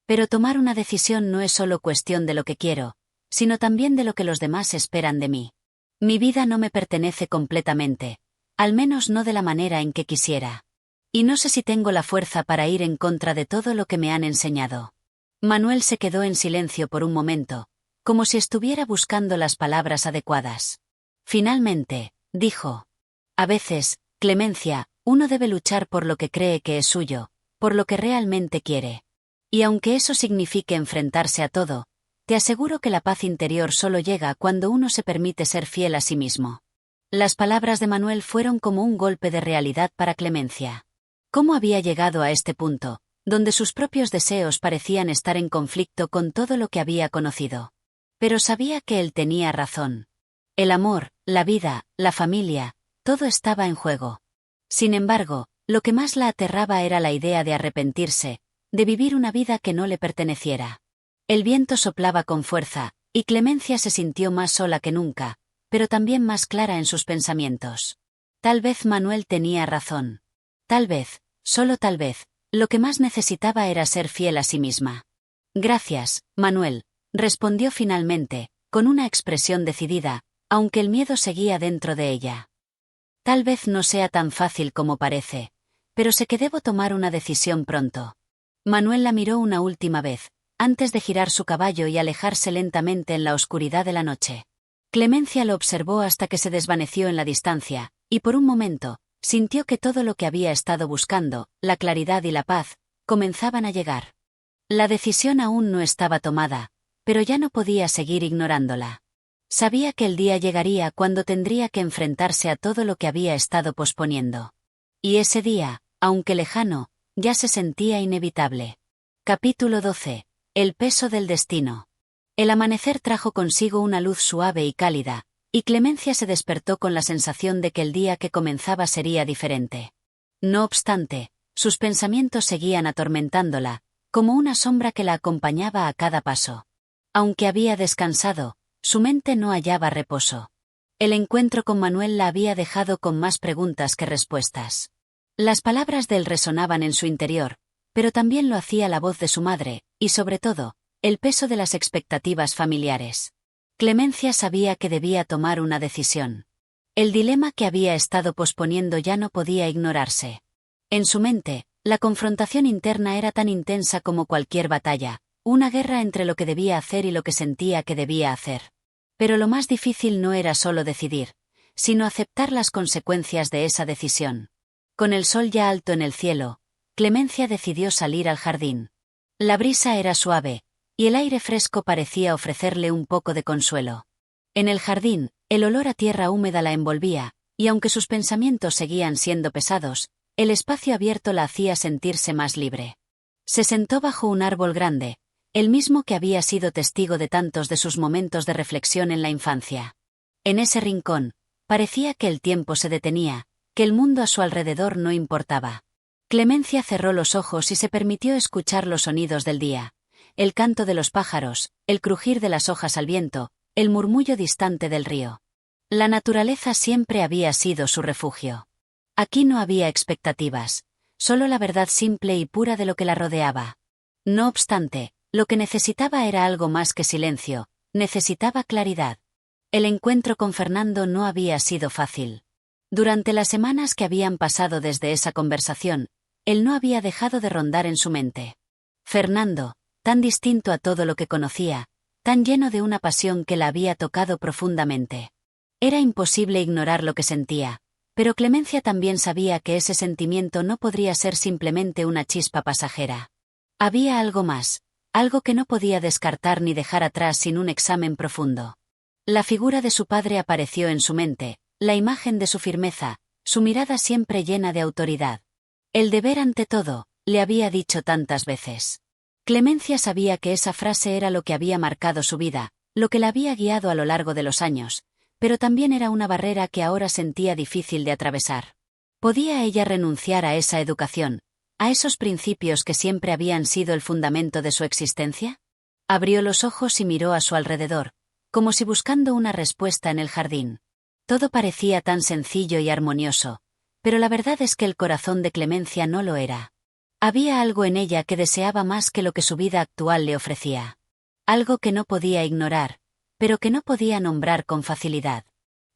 Pero tomar una decisión no es solo cuestión de lo que quiero, sino también de lo que los demás esperan de mí. Mi vida no me pertenece completamente, al menos no de la manera en que quisiera. Y no sé si tengo la fuerza para ir en contra de todo lo que me han enseñado. Manuel se quedó en silencio por un momento, como si estuviera buscando las palabras adecuadas. Finalmente, dijo. A veces, Clemencia, uno debe luchar por lo que cree que es suyo, por lo que realmente quiere. Y aunque eso signifique enfrentarse a todo, te aseguro que la paz interior solo llega cuando uno se permite ser fiel a sí mismo. Las palabras de Manuel fueron como un golpe de realidad para Clemencia. ¿Cómo había llegado a este punto, donde sus propios deseos parecían estar en conflicto con todo lo que había conocido? Pero sabía que él tenía razón. El amor, la vida, la familia, todo estaba en juego. Sin embargo, lo que más la aterraba era la idea de arrepentirse, de vivir una vida que no le perteneciera. El viento soplaba con fuerza, y Clemencia se sintió más sola que nunca, pero también más clara en sus pensamientos. Tal vez Manuel tenía razón. Tal vez, solo tal vez, lo que más necesitaba era ser fiel a sí misma. Gracias, Manuel, respondió finalmente, con una expresión decidida, aunque el miedo seguía dentro de ella. Tal vez no sea tan fácil como parece, pero sé que debo tomar una decisión pronto. Manuel la miró una última vez, antes de girar su caballo y alejarse lentamente en la oscuridad de la noche. Clemencia lo observó hasta que se desvaneció en la distancia, y por un momento, sintió que todo lo que había estado buscando, la claridad y la paz, comenzaban a llegar. La decisión aún no estaba tomada, pero ya no podía seguir ignorándola. Sabía que el día llegaría cuando tendría que enfrentarse a todo lo que había estado posponiendo. Y ese día, aunque lejano, ya se sentía inevitable. Capítulo 12. El peso del destino. El amanecer trajo consigo una luz suave y cálida, y Clemencia se despertó con la sensación de que el día que comenzaba sería diferente. No obstante, sus pensamientos seguían atormentándola, como una sombra que la acompañaba a cada paso. Aunque había descansado, su mente no hallaba reposo. El encuentro con Manuel la había dejado con más preguntas que respuestas. Las palabras de él resonaban en su interior, pero también lo hacía la voz de su madre, y sobre todo, el peso de las expectativas familiares. Clemencia sabía que debía tomar una decisión. El dilema que había estado posponiendo ya no podía ignorarse. En su mente, la confrontación interna era tan intensa como cualquier batalla, una guerra entre lo que debía hacer y lo que sentía que debía hacer. Pero lo más difícil no era solo decidir, sino aceptar las consecuencias de esa decisión. Con el sol ya alto en el cielo, Clemencia decidió salir al jardín. La brisa era suave, y el aire fresco parecía ofrecerle un poco de consuelo. En el jardín, el olor a tierra húmeda la envolvía, y aunque sus pensamientos seguían siendo pesados, el espacio abierto la hacía sentirse más libre. Se sentó bajo un árbol grande, el mismo que había sido testigo de tantos de sus momentos de reflexión en la infancia. En ese rincón, Parecía que el tiempo se detenía, que el mundo a su alrededor no importaba. Clemencia cerró los ojos y se permitió escuchar los sonidos del día. El canto de los pájaros, el crujir de las hojas al viento, el murmullo distante del río. La naturaleza siempre había sido su refugio. Aquí no había expectativas, solo la verdad simple y pura de lo que la rodeaba. No obstante, lo que necesitaba era algo más que silencio, necesitaba claridad. El encuentro con Fernando no había sido fácil. Durante las semanas que habían pasado desde esa conversación, él no había dejado de rondar en su mente. Fernando, tan distinto a todo lo que conocía, tan lleno de una pasión que la había tocado profundamente. Era imposible ignorar lo que sentía, pero Clemencia también sabía que ese sentimiento no podría ser simplemente una chispa pasajera. Había algo más, algo que no podía descartar ni dejar atrás sin un examen profundo. La figura de su padre apareció en su mente, la imagen de su firmeza, su mirada siempre llena de autoridad. El deber ante todo, le había dicho tantas veces. Clemencia sabía que esa frase era lo que había marcado su vida, lo que la había guiado a lo largo de los años, pero también era una barrera que ahora sentía difícil de atravesar. ¿Podía ella renunciar a esa educación, a esos principios que siempre habían sido el fundamento de su existencia? Abrió los ojos y miró a su alrededor, como si buscando una respuesta en el jardín. Todo parecía tan sencillo y armonioso, pero la verdad es que el corazón de Clemencia no lo era. Había algo en ella que deseaba más que lo que su vida actual le ofrecía. Algo que no podía ignorar, pero que no podía nombrar con facilidad.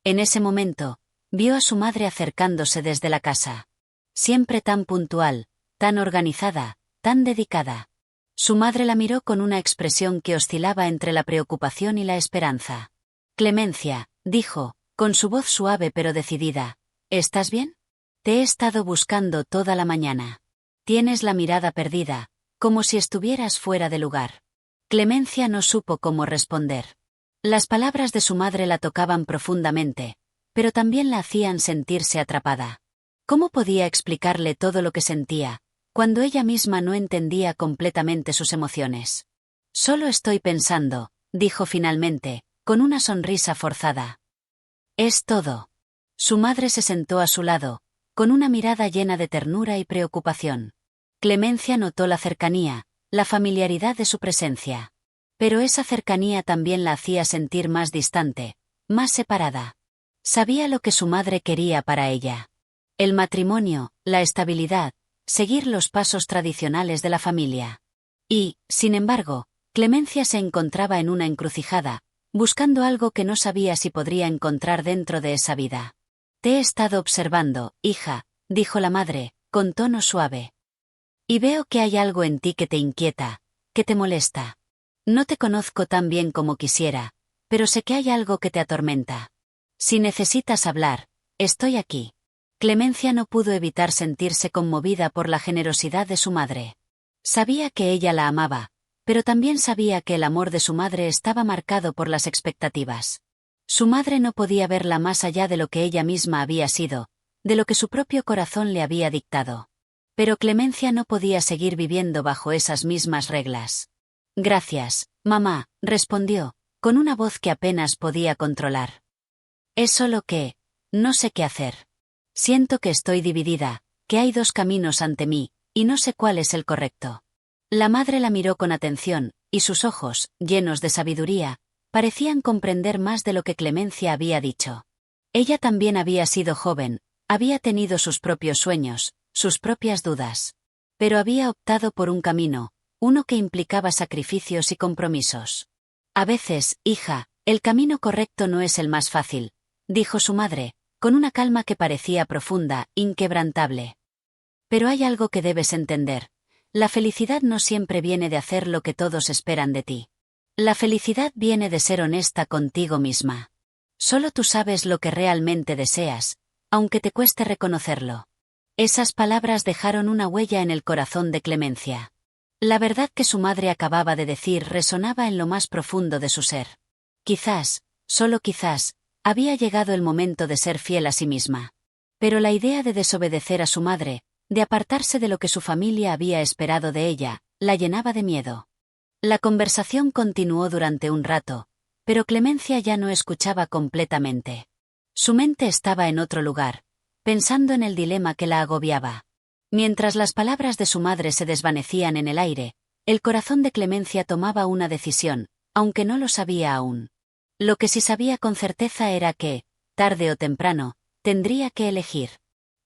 En ese momento, vio a su madre acercándose desde la casa. Siempre tan puntual, tan organizada, tan dedicada. Su madre la miró con una expresión que oscilaba entre la preocupación y la esperanza. «Clemencia», dijo, con su voz suave pero decidida, «¿estás bien? Te he estado buscando toda la mañana. Tienes la mirada perdida, como si estuvieras fuera de lugar». Clemencia no supo cómo responder. Las palabras de su madre la tocaban profundamente, pero también la hacían sentirse atrapada. ¿Cómo podía explicarle todo lo que sentía, cuando ella misma no entendía completamente sus emociones? «Solo estoy pensando», dijo finalmente, con una sonrisa forzada. «Es todo». Su madre se sentó a su lado, con una mirada llena de ternura y preocupación. Clemencia notó la cercanía, la familiaridad de su presencia. Pero esa cercanía también la hacía sentir más distante, más separada. Sabía lo que su madre quería para ella. El matrimonio, la estabilidad, seguir los pasos tradicionales de la familia. Y, sin embargo, Clemencia se encontraba en una encrucijada, buscando algo que no sabía si podría encontrar dentro de esa vida. «Te he estado observando, hija», dijo la madre, con tono suave. «Y veo que hay algo en ti que te inquieta, que te molesta. No te conozco tan bien como quisiera, pero sé que hay algo que te atormenta. Si necesitas hablar, estoy aquí». Clemencia no pudo evitar sentirse conmovida por la generosidad de su madre. Sabía que ella la amaba, pero también sabía que el amor de su madre estaba marcado por las expectativas. Su madre no podía verla más allá de lo que ella misma había sido, de lo que su propio corazón le había dictado. Pero Clemencia no podía seguir viviendo bajo esas mismas reglas. «Gracias, mamá», respondió, con una voz que apenas podía controlar. «Es solo que no sé qué hacer. Siento que estoy dividida, que hay dos caminos ante mí, y no sé cuál es el correcto». La madre la miró con atención, y sus ojos, llenos de sabiduría, parecían comprender más de lo que Clemencia había dicho. Ella también había sido joven, había tenido sus propios sueños, sus propias dudas. Pero había optado por un camino, uno que implicaba sacrificios y compromisos. «A veces, hija, el camino correcto no es el más fácil», dijo su madre, con una calma que parecía profunda, inquebrantable. «Pero hay algo que debes entender. La felicidad no siempre viene de hacer lo que todos esperan de ti. La felicidad viene de ser honesta contigo misma. Solo tú sabes lo que realmente deseas, aunque te cueste reconocerlo». Esas palabras dejaron una huella en el corazón de Clemencia. La verdad que su madre acababa de decir resonaba en lo más profundo de su ser. Quizás, solo quizás, había llegado el momento de ser fiel a sí misma. Pero la idea de desobedecer a su madre, de apartarse de lo que su familia había esperado de ella, la llenaba de miedo. La conversación continuó durante un rato, pero Clemencia ya no escuchaba completamente. Su mente estaba en otro lugar, pensando en el dilema que la agobiaba. Mientras las palabras de su madre se desvanecían en el aire, el corazón de Clemencia tomaba una decisión, aunque no lo sabía aún. Lo que sí sabía con certeza era que, tarde o temprano, tendría que elegir.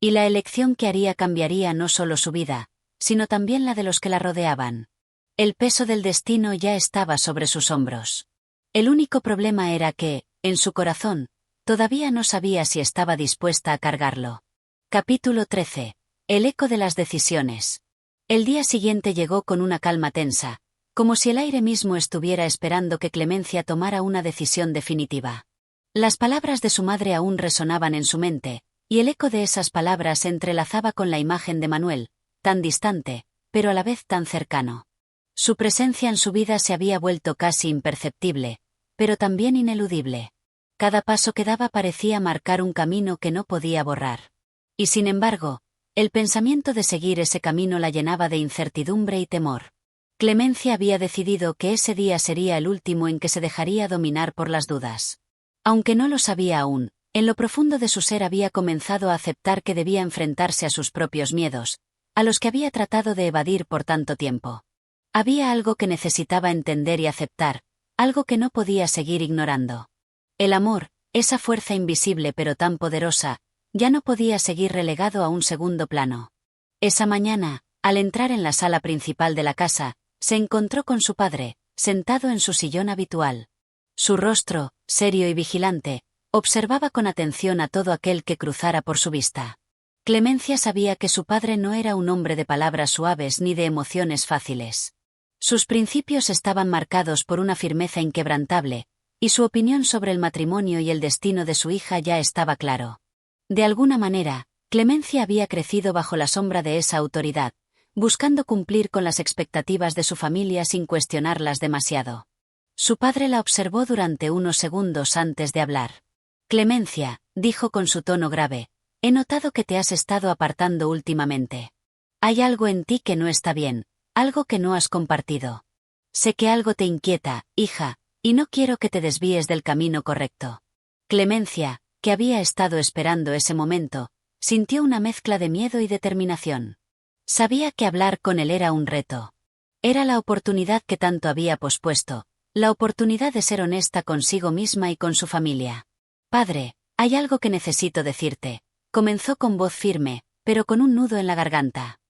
Y la elección que haría cambiaría no solo su vida, sino también la de los que la rodeaban. El peso del destino ya estaba sobre sus hombros. El único problema era que, en su corazón, todavía no sabía si estaba dispuesta a cargarlo. Capítulo 13. El eco de las decisiones. El día siguiente llegó con una calma tensa, como si el aire mismo estuviera esperando que Clemencia tomara una decisión definitiva. Las palabras de su madre aún resonaban en su mente, y el eco de esas palabras se entrelazaba con la imagen de Manuel, tan distante, pero a la vez tan cercano. Su presencia en su vida se había vuelto casi imperceptible, pero también ineludible. Cada paso que daba parecía marcar un camino que no podía borrar. Y sin embargo, el pensamiento de seguir ese camino la llenaba de incertidumbre y temor. Clemencia había decidido que ese día sería el último en que se dejaría dominar por las dudas. Aunque no lo sabía aún, en lo profundo de su ser había comenzado a aceptar que debía enfrentarse a sus propios miedos, a los que había tratado de evadir por tanto tiempo. Había algo que necesitaba entender y aceptar, algo que no podía seguir ignorando. El amor, esa fuerza invisible pero tan poderosa, ya no podía seguir relegado a un segundo plano. Esa mañana, al entrar en la sala principal de la casa, se encontró con su padre, sentado en su sillón habitual. Su rostro, serio y vigilante, observaba con atención a todo aquel que cruzara por su vista. Clemencia sabía que su padre no era un hombre de palabras suaves ni de emociones fáciles. Sus principios estaban marcados por una firmeza inquebrantable, y su opinión sobre el matrimonio y el destino de su hija ya estaba claro. De alguna manera, Clemencia había crecido bajo la sombra de esa autoridad, buscando cumplir con las expectativas de su familia sin cuestionarlas demasiado. Su padre la observó durante unos segundos antes de hablar. «Clemencia», dijo con su tono grave, «he notado que te has estado apartando últimamente. Hay algo en ti que no está bien, algo que no has compartido. Sé que algo te inquieta, hija, y no quiero que te desvíes del camino correcto». Clemencia, que había estado esperando ese momento, sintió una mezcla de miedo y determinación. Sabía que hablar con él era un reto. Era la oportunidad que tanto había pospuesto, la oportunidad de ser honesta consigo misma y con su familia. «Padre, hay algo que necesito decirte», comenzó con voz firme, pero con un nudo en la garganta.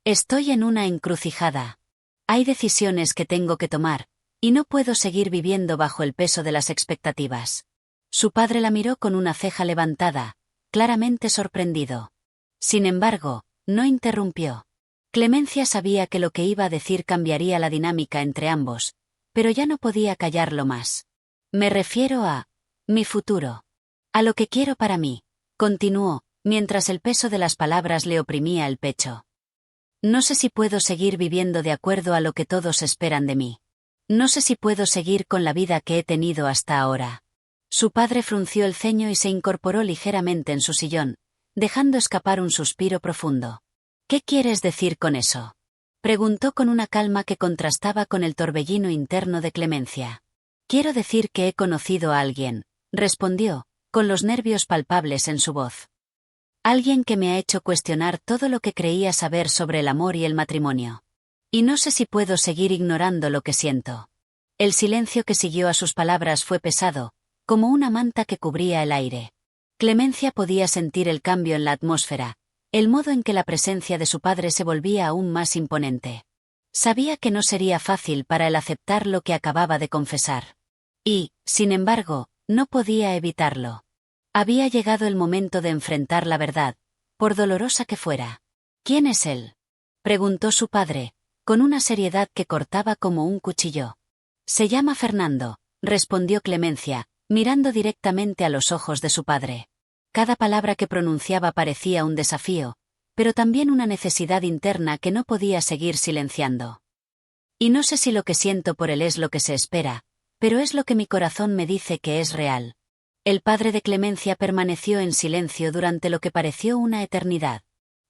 «Estoy en una encrucijada. Hay decisiones que tengo que tomar, y no puedo seguir viviendo bajo el peso de las expectativas». Su padre la miró con una ceja levantada, claramente sorprendido. Sin embargo, no interrumpió. Clemencia sabía que lo que iba a decir cambiaría la dinámica entre ambos, pero ya no podía callarlo más. «Me refiero a mi futuro. A lo que quiero para mí», continuó, mientras el peso de las palabras le oprimía el pecho. «No sé si puedo seguir viviendo de acuerdo a lo que todos esperan de mí. No sé si puedo seguir con la vida que he tenido hasta ahora». Su padre frunció el ceño y se incorporó ligeramente en su sillón, dejando escapar un suspiro profundo. «¿Qué quieres decir con eso?», preguntó con una calma que contrastaba con el torbellino interno de Clemencia. «Quiero decir que he conocido a alguien», respondió, con los nervios palpables en su voz. «Alguien que me ha hecho cuestionar todo lo que creía saber sobre el amor y el matrimonio. Y no sé si puedo seguir ignorando lo que siento». El silencio que siguió a sus palabras fue pesado, como una manta que cubría el aire. Clemencia podía sentir el cambio en la atmósfera, el modo en que la presencia de su padre se volvía aún más imponente. Sabía que no sería fácil para él aceptar lo que acababa de confesar. Y, sin embargo, no podía evitarlo. Había llegado el momento de enfrentar la verdad, por dolorosa que fuera. «¿Quién es él?», preguntó su padre, con una seriedad que cortaba como un cuchillo. «Se llama Fernando», respondió Clemencia, mirando directamente a los ojos de su padre. Cada palabra que pronunciaba parecía un desafío, pero también una necesidad interna que no podía seguir silenciando. «Y no sé si lo que siento por él es lo que se espera, pero es lo que mi corazón me dice que es real». El padre de Clemencia permaneció en silencio durante lo que pareció una eternidad.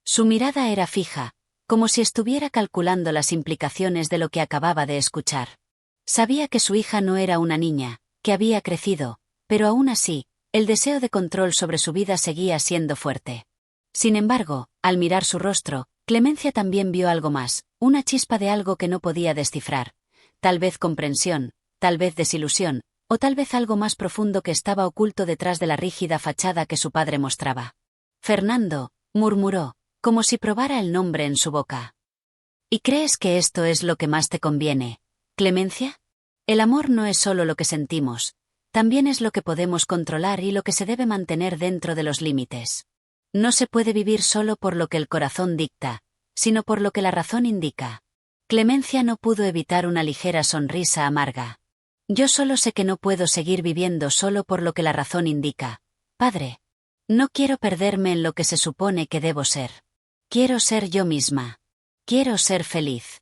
Su mirada era fija, como si estuviera calculando las implicaciones de lo que acababa de escuchar. Sabía que su hija no era una niña, que había crecido, pero aún así, el deseo de control sobre su vida seguía siendo fuerte. Sin embargo, al mirar su rostro, Clemencia también vio algo más, una chispa de algo que no podía descifrar. Tal vez comprensión, tal vez desilusión, o tal vez algo más profundo que estaba oculto detrás de la rígida fachada que su padre mostraba. Fernando, murmuró, como si probara el nombre en su boca. ¿Y crees que esto es lo que más te conviene, Clemencia? El amor no es solo lo que sentimos, también es lo que podemos controlar y lo que se debe mantener dentro de los límites. No se puede vivir solo por lo que el corazón dicta, sino por lo que la razón indica. Clemencia no pudo evitar una ligera sonrisa amarga. Yo solo sé que no puedo seguir viviendo solo por lo que la razón indica. Padre. No quiero perderme en lo que se supone que debo ser. Quiero ser yo misma. Quiero ser feliz.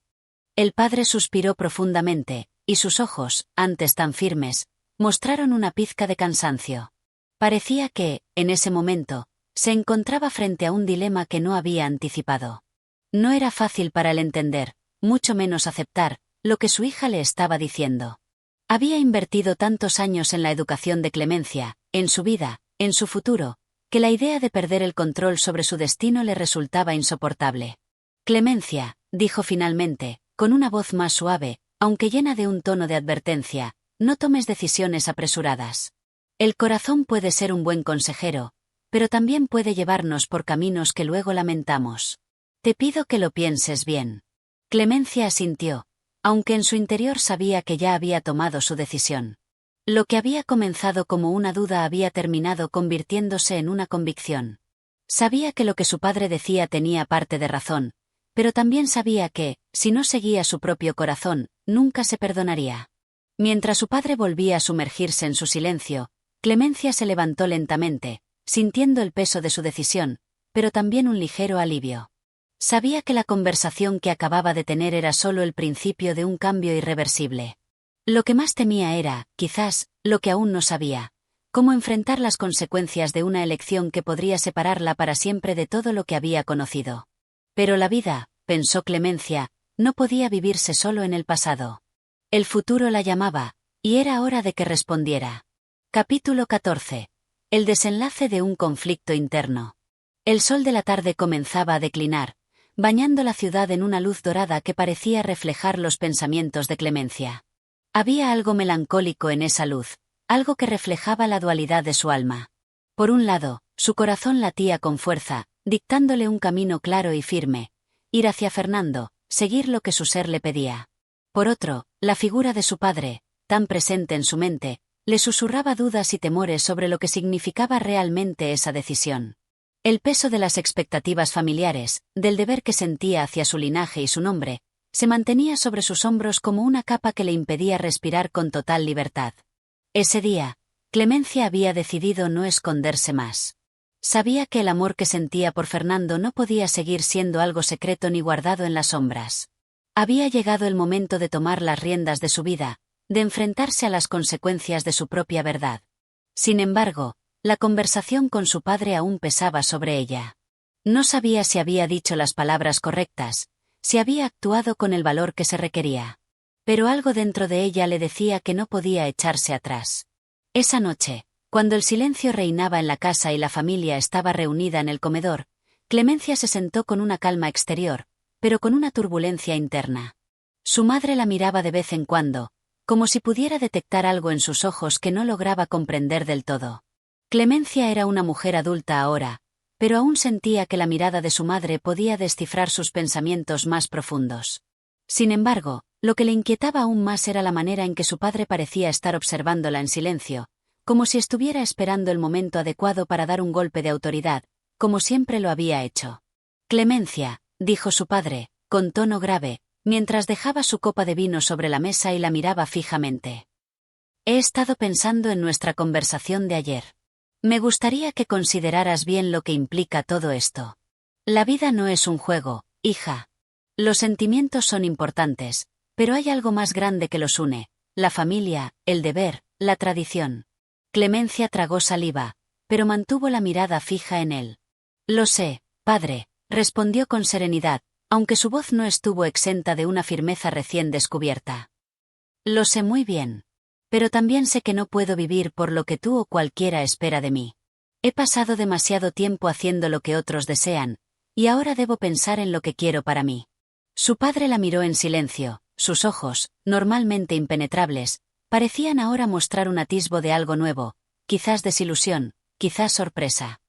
El padre suspiró profundamente, y sus ojos, antes tan firmes, mostraron una pizca de cansancio. Parecía que, en ese momento, se encontraba frente a un dilema que no había anticipado. No era fácil para él entender, mucho menos aceptar, lo que su hija le estaba diciendo. Había invertido tantos años en la educación de Clemencia, en su vida, en su futuro, que la idea de perder el control sobre su destino le resultaba insoportable. Clemencia, dijo finalmente, con una voz más suave, aunque llena de un tono de advertencia, no tomes decisiones apresuradas. El corazón puede ser un buen consejero, pero también puede llevarnos por caminos que luego lamentamos. Te pido que lo pienses bien. Clemencia asintió, aunque en su interior sabía que ya había tomado su decisión. Lo que había comenzado como una duda había terminado convirtiéndose en una convicción. Sabía que lo que su padre decía tenía parte de razón, pero también sabía que, si no seguía su propio corazón, nunca se perdonaría. Mientras su padre volvía a sumergirse en su silencio, Clemencia se levantó lentamente, sintiendo el peso de su decisión, pero también un ligero alivio. Sabía que la conversación que acababa de tener era solo el principio de un cambio irreversible. Lo que más temía era, quizás, lo que aún no sabía, cómo enfrentar las consecuencias de una elección que podría separarla para siempre de todo lo que había conocido. Pero la vida, pensó Clemencia, no podía vivirse solo en el pasado. El futuro la llamaba, y era hora de que respondiera. Capítulo 14. El desenlace de un conflicto interno. El sol de la tarde comenzaba a declinar, bañando la ciudad en una luz dorada que parecía reflejar los pensamientos de Clemencia. Había algo melancólico en esa luz, algo que reflejaba la dualidad de su alma. Por un lado, su corazón latía con fuerza, dictándole un camino claro y firme, ir hacia Fernando, seguir lo que su ser le pedía. Por otro, la figura de su padre, tan presente en su mente, le susurraba dudas y temores sobre lo que significaba realmente esa decisión. El peso de las expectativas familiares, del deber que sentía hacia su linaje y su nombre, se mantenía sobre sus hombros como una capa que le impedía respirar con total libertad. Ese día, Clemencia había decidido no esconderse más. Sabía que el amor que sentía por Fernando no podía seguir siendo algo secreto ni guardado en las sombras. Había llegado el momento de tomar las riendas de su vida, de enfrentarse a las consecuencias de su propia verdad. Sin embargo, la conversación con su padre aún pesaba sobre ella. No sabía si había dicho las palabras correctas, si había actuado con el valor que se requería. Pero algo dentro de ella le decía que no podía echarse atrás. Esa noche, cuando el silencio reinaba en la casa y la familia estaba reunida en el comedor, Clemencia se sentó con una calma exterior, pero con una turbulencia interna. Su madre la miraba de vez en cuando, como si pudiera detectar algo en sus ojos que no lograba comprender del todo. Clemencia era una mujer adulta ahora, pero aún sentía que la mirada de su madre podía descifrar sus pensamientos más profundos. Sin embargo, lo que le inquietaba aún más era la manera en que su padre parecía estar observándola en silencio, como si estuviera esperando el momento adecuado para dar un golpe de autoridad, como siempre lo había hecho. Clemencia, dijo su padre, con tono grave, mientras dejaba su copa de vino sobre la mesa y la miraba fijamente. He estado pensando en nuestra conversación de ayer. Me gustaría que consideraras bien lo que implica todo esto. La vida no es un juego, hija. Los sentimientos son importantes, pero hay algo más grande que los une, la familia, el deber, la tradición. Clemencia tragó saliva, pero mantuvo la mirada fija en él. Lo sé, padre, respondió con serenidad, aunque su voz no estuvo exenta de una firmeza recién descubierta. Lo sé muy bien. Pero también sé que no puedo vivir por lo que tú o cualquiera espera de mí. He pasado demasiado tiempo haciendo lo que otros desean, y ahora debo pensar en lo que quiero para mí. Su padre la miró en silencio, sus ojos, normalmente impenetrables, parecían ahora mostrar un atisbo de algo nuevo, quizás desilusión, quizás sorpresa.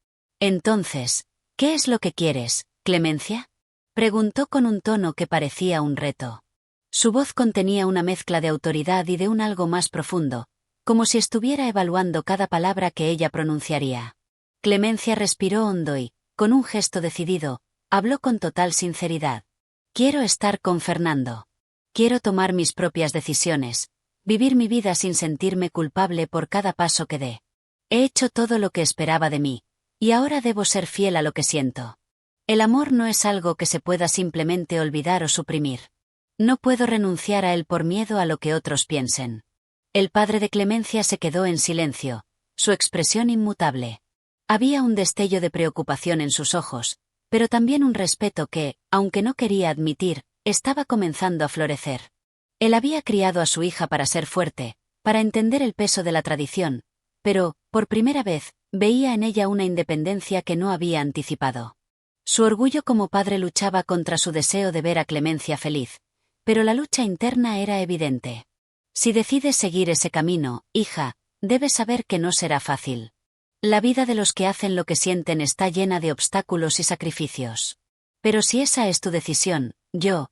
Entonces, ¿qué es lo que quieres, Clemencia? Preguntó con un tono que parecía un reto. Su voz contenía una mezcla de autoridad y de un algo más profundo, como si estuviera evaluando cada palabra que ella pronunciaría. Clemencia respiró hondo y, con un gesto decidido, habló con total sinceridad. Quiero estar con Fernando. Quiero tomar mis propias decisiones, vivir mi vida sin sentirme culpable por cada paso que dé. He hecho todo lo que esperaba de mí, y ahora debo ser fiel a lo que siento. El amor no es algo que se pueda simplemente olvidar o suprimir. No puedo renunciar a él por miedo a lo que otros piensen. El padre de Clemencia se quedó en silencio, su expresión inmutable. Había un destello de preocupación en sus ojos, pero también un respeto que, aunque no quería admitir, estaba comenzando a florecer. Él había criado a su hija para ser fuerte, para entender el peso de la tradición, pero, por primera vez, veía en ella una independencia que no había anticipado. Su orgullo como padre luchaba contra su deseo de ver a Clemencia feliz, pero la lucha interna era evidente. Si decides seguir ese camino, hija, debes saber que no será fácil. La vida de los que hacen lo que sienten está llena de obstáculos y sacrificios. Pero si esa es tu decisión, yo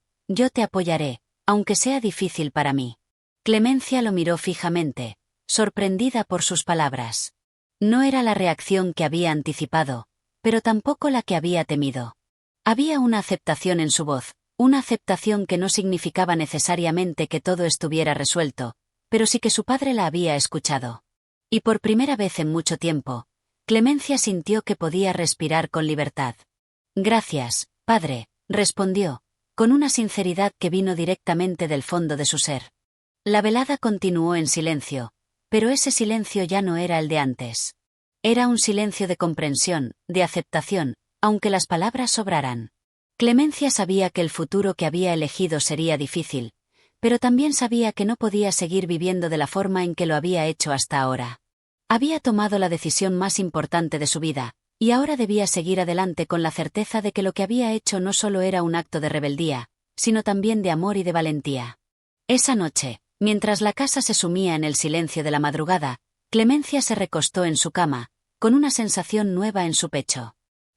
te apoyaré, aunque sea difícil para mí. Clemencia lo miró fijamente, sorprendida por sus palabras. No era la reacción que había anticipado, pero tampoco la que había temido. Había una aceptación en su voz, una aceptación que no significaba necesariamente que todo estuviera resuelto, pero sí que su padre la había escuchado. Y por primera vez en mucho tiempo, Clemencia sintió que podía respirar con libertad. Gracias, padre, respondió, con una sinceridad que vino directamente del fondo de su ser. La velada continuó en silencio, pero ese silencio ya no era el de antes. Era un silencio de comprensión, de aceptación, aunque las palabras sobraran. Clemencia sabía que el futuro que había elegido sería difícil, pero también sabía que no podía seguir viviendo de la forma en que lo había hecho hasta ahora. Había tomado la decisión más importante de su vida, y ahora debía seguir adelante con la certeza de que lo que había hecho no solo era un acto de rebeldía, sino también de amor y de valentía. Esa noche, mientras la casa se sumía en el silencio de la madrugada, Clemencia se recostó en su cama, con una sensación nueva en su pecho.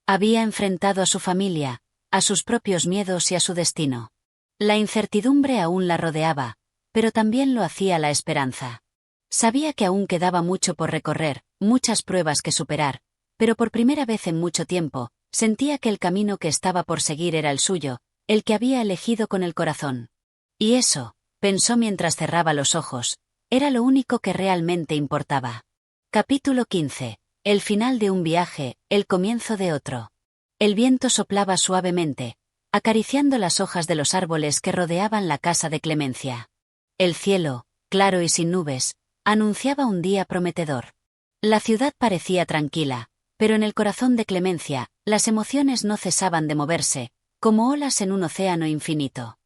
Había enfrentado a su familia, a sus propios miedos y a su destino. La incertidumbre aún la rodeaba, pero también lo hacía la esperanza. Sabía que aún quedaba mucho por recorrer, muchas pruebas que superar, pero por primera vez en mucho tiempo, sentía que el camino que estaba por seguir era el suyo, el que había elegido con el corazón. Y eso, pensó mientras cerraba los ojos, era lo único que realmente importaba. Capítulo 15. El final de un viaje, el comienzo de otro. El viento soplaba suavemente, acariciando las hojas de los árboles que rodeaban la casa de Clemencia. El cielo, claro y sin nubes, anunciaba un día prometedor. La ciudad parecía tranquila, pero en el corazón de Clemencia, las emociones no cesaban de moverse, como olas en un océano infinito.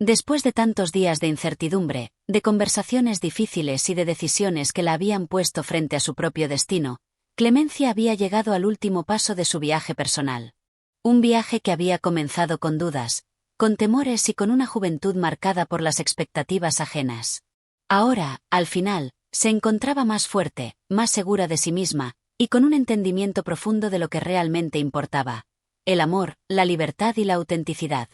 Después de tantos días de incertidumbre, de conversaciones difíciles y de decisiones que la habían puesto frente a su propio destino, Clemencia había llegado al último paso de su viaje personal. Un viaje que había comenzado con dudas, con temores y con una juventud marcada por las expectativas ajenas. Ahora, al final, se encontraba más fuerte, más segura de sí misma, y con un entendimiento profundo de lo que realmente importaba: el amor, la libertad y la autenticidad.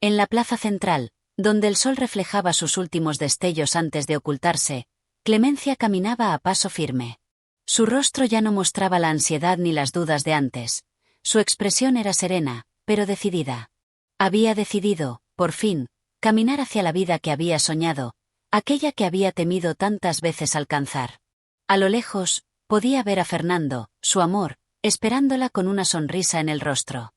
En la plaza central, donde el sol reflejaba sus últimos destellos antes de ocultarse, Clemencia caminaba a paso firme. Su rostro ya no mostraba la ansiedad ni las dudas de antes. Su expresión era serena, pero decidida. Había decidido, por fin, caminar hacia la vida que había soñado, aquella que había temido tantas veces alcanzar. A lo lejos, podía ver a Fernando, su amor, esperándola con una sonrisa en el rostro.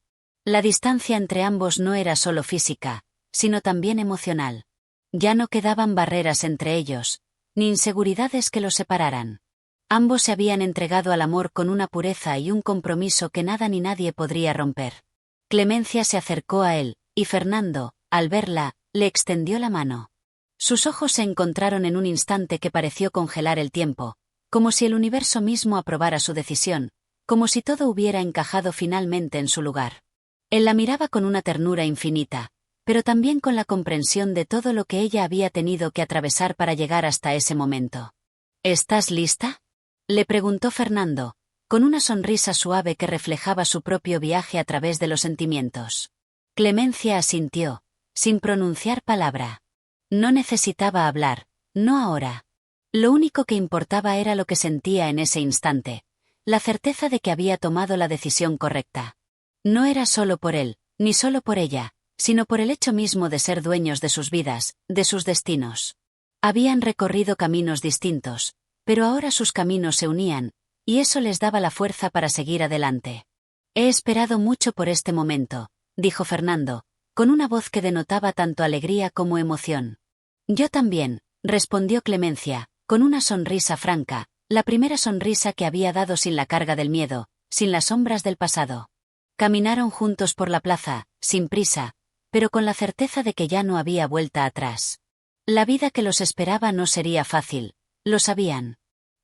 La distancia entre ambos no era solo física, sino también emocional. Ya no quedaban barreras entre ellos, ni inseguridades que los separaran. Ambos se habían entregado al amor con una pureza y un compromiso que nada ni nadie podría romper. Clemencia se acercó a él, y Fernando, al verla, le extendió la mano. Sus ojos se encontraron en un instante que pareció congelar el tiempo, como si el universo mismo aprobara su decisión, como si todo hubiera encajado finalmente en su lugar. Él la miraba con una ternura infinita, pero también con la comprensión de todo lo que ella había tenido que atravesar para llegar hasta ese momento. ¿Estás lista?, le preguntó Fernando, con una sonrisa suave que reflejaba su propio viaje a través de los sentimientos. Clemencia asintió, sin pronunciar palabra. No necesitaba hablar, no ahora. Lo único que importaba era lo que sentía en ese instante, la certeza de que había tomado la decisión correcta. No era solo por él, ni solo por ella, sino por el hecho mismo de ser dueños de sus vidas, de sus destinos. Habían recorrido caminos distintos, pero ahora sus caminos se unían, y eso les daba la fuerza para seguir adelante. He esperado mucho por este momento, dijo Fernando, con una voz que denotaba tanto alegría como emoción. Yo también, respondió Clemencia, con una sonrisa franca, la primera sonrisa que había dado sin la carga del miedo, sin las sombras del pasado. Caminaron juntos por la plaza, sin prisa, pero con la certeza de que ya no había vuelta atrás. La vida que los esperaba no sería fácil, lo sabían.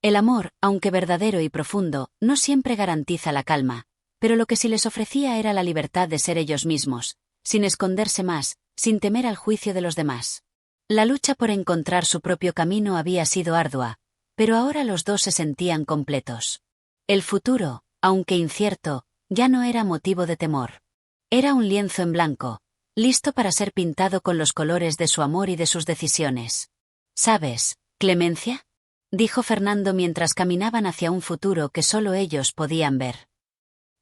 El amor, aunque verdadero y profundo, no siempre garantiza la calma, pero lo que sí les ofrecía era la libertad de ser ellos mismos, sin esconderse más, sin temer al juicio de los demás. La lucha por encontrar su propio camino había sido ardua, pero ahora los dos se sentían completos. El futuro, aunque incierto, ya no era motivo de temor. Era un lienzo en blanco, listo para ser pintado con los colores de su amor y de sus decisiones. ¿Sabes, Clemencia?, dijo Fernando mientras caminaban hacia un futuro que solo ellos podían ver.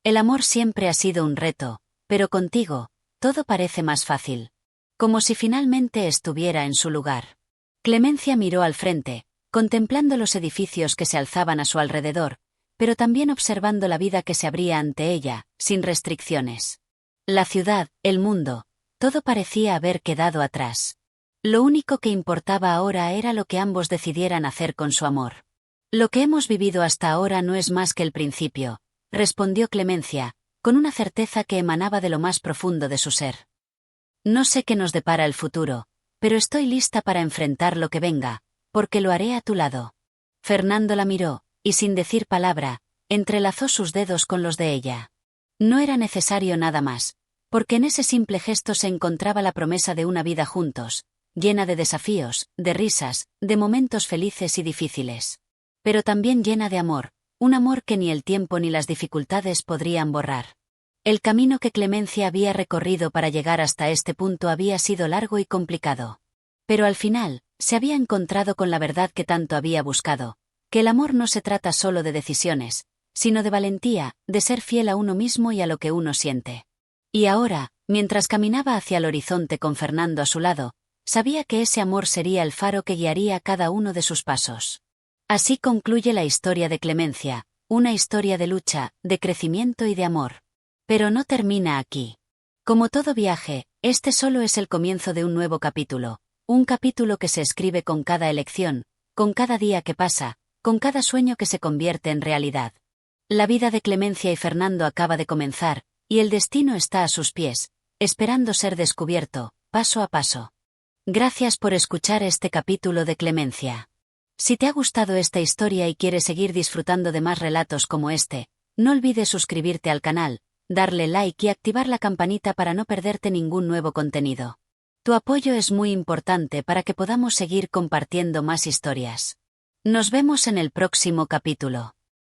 El amor siempre ha sido un reto, pero contigo, todo parece más fácil. Como si finalmente estuviera en su lugar. Clemencia miró al frente, contemplando los edificios que se alzaban a su alrededor, pero también observando la vida que se abría ante ella, sin restricciones. La ciudad, el mundo, todo parecía haber quedado atrás. Lo único que importaba ahora era lo que ambos decidieran hacer con su amor. Lo que hemos vivido hasta ahora no es más que el principio, respondió Clemencia, con una certeza que emanaba de lo más profundo de su ser. No sé qué nos depara el futuro, pero estoy lista para enfrentar lo que venga, porque lo haré a tu lado. Fernando la miró, y sin decir palabra, entrelazó sus dedos con los de ella. No era necesario nada más, porque en ese simple gesto se encontraba la promesa de una vida juntos, llena de desafíos, de risas, de momentos felices y difíciles. Pero también llena de amor, un amor que ni el tiempo ni las dificultades podrían borrar. El camino que Clemencia había recorrido para llegar hasta este punto había sido largo y complicado. Pero al final, se había encontrado con la verdad que tanto había buscado, que el amor no se trata solo de decisiones, sino de valentía, de ser fiel a uno mismo y a lo que uno siente. Y ahora, mientras caminaba hacia el horizonte con Fernando a su lado, sabía que ese amor sería el faro que guiaría cada uno de sus pasos. Así concluye la historia de Clemencia, una historia de lucha, de crecimiento y de amor. Pero no termina aquí. Como todo viaje, este solo es el comienzo de un nuevo capítulo, un capítulo que se escribe con cada elección, con cada día que pasa, con cada sueño que se convierte en realidad. La vida de Clemencia y Fernando acaba de comenzar, y el destino está a sus pies, esperando ser descubierto, paso a paso. Gracias por escuchar este capítulo de Clemencia. Si te ha gustado esta historia y quieres seguir disfrutando de más relatos como este, no olvides suscribirte al canal, darle like y activar la campanita para no perderte ningún nuevo contenido. Tu apoyo es muy importante para que podamos seguir compartiendo más historias. Nos vemos en el próximo capítulo.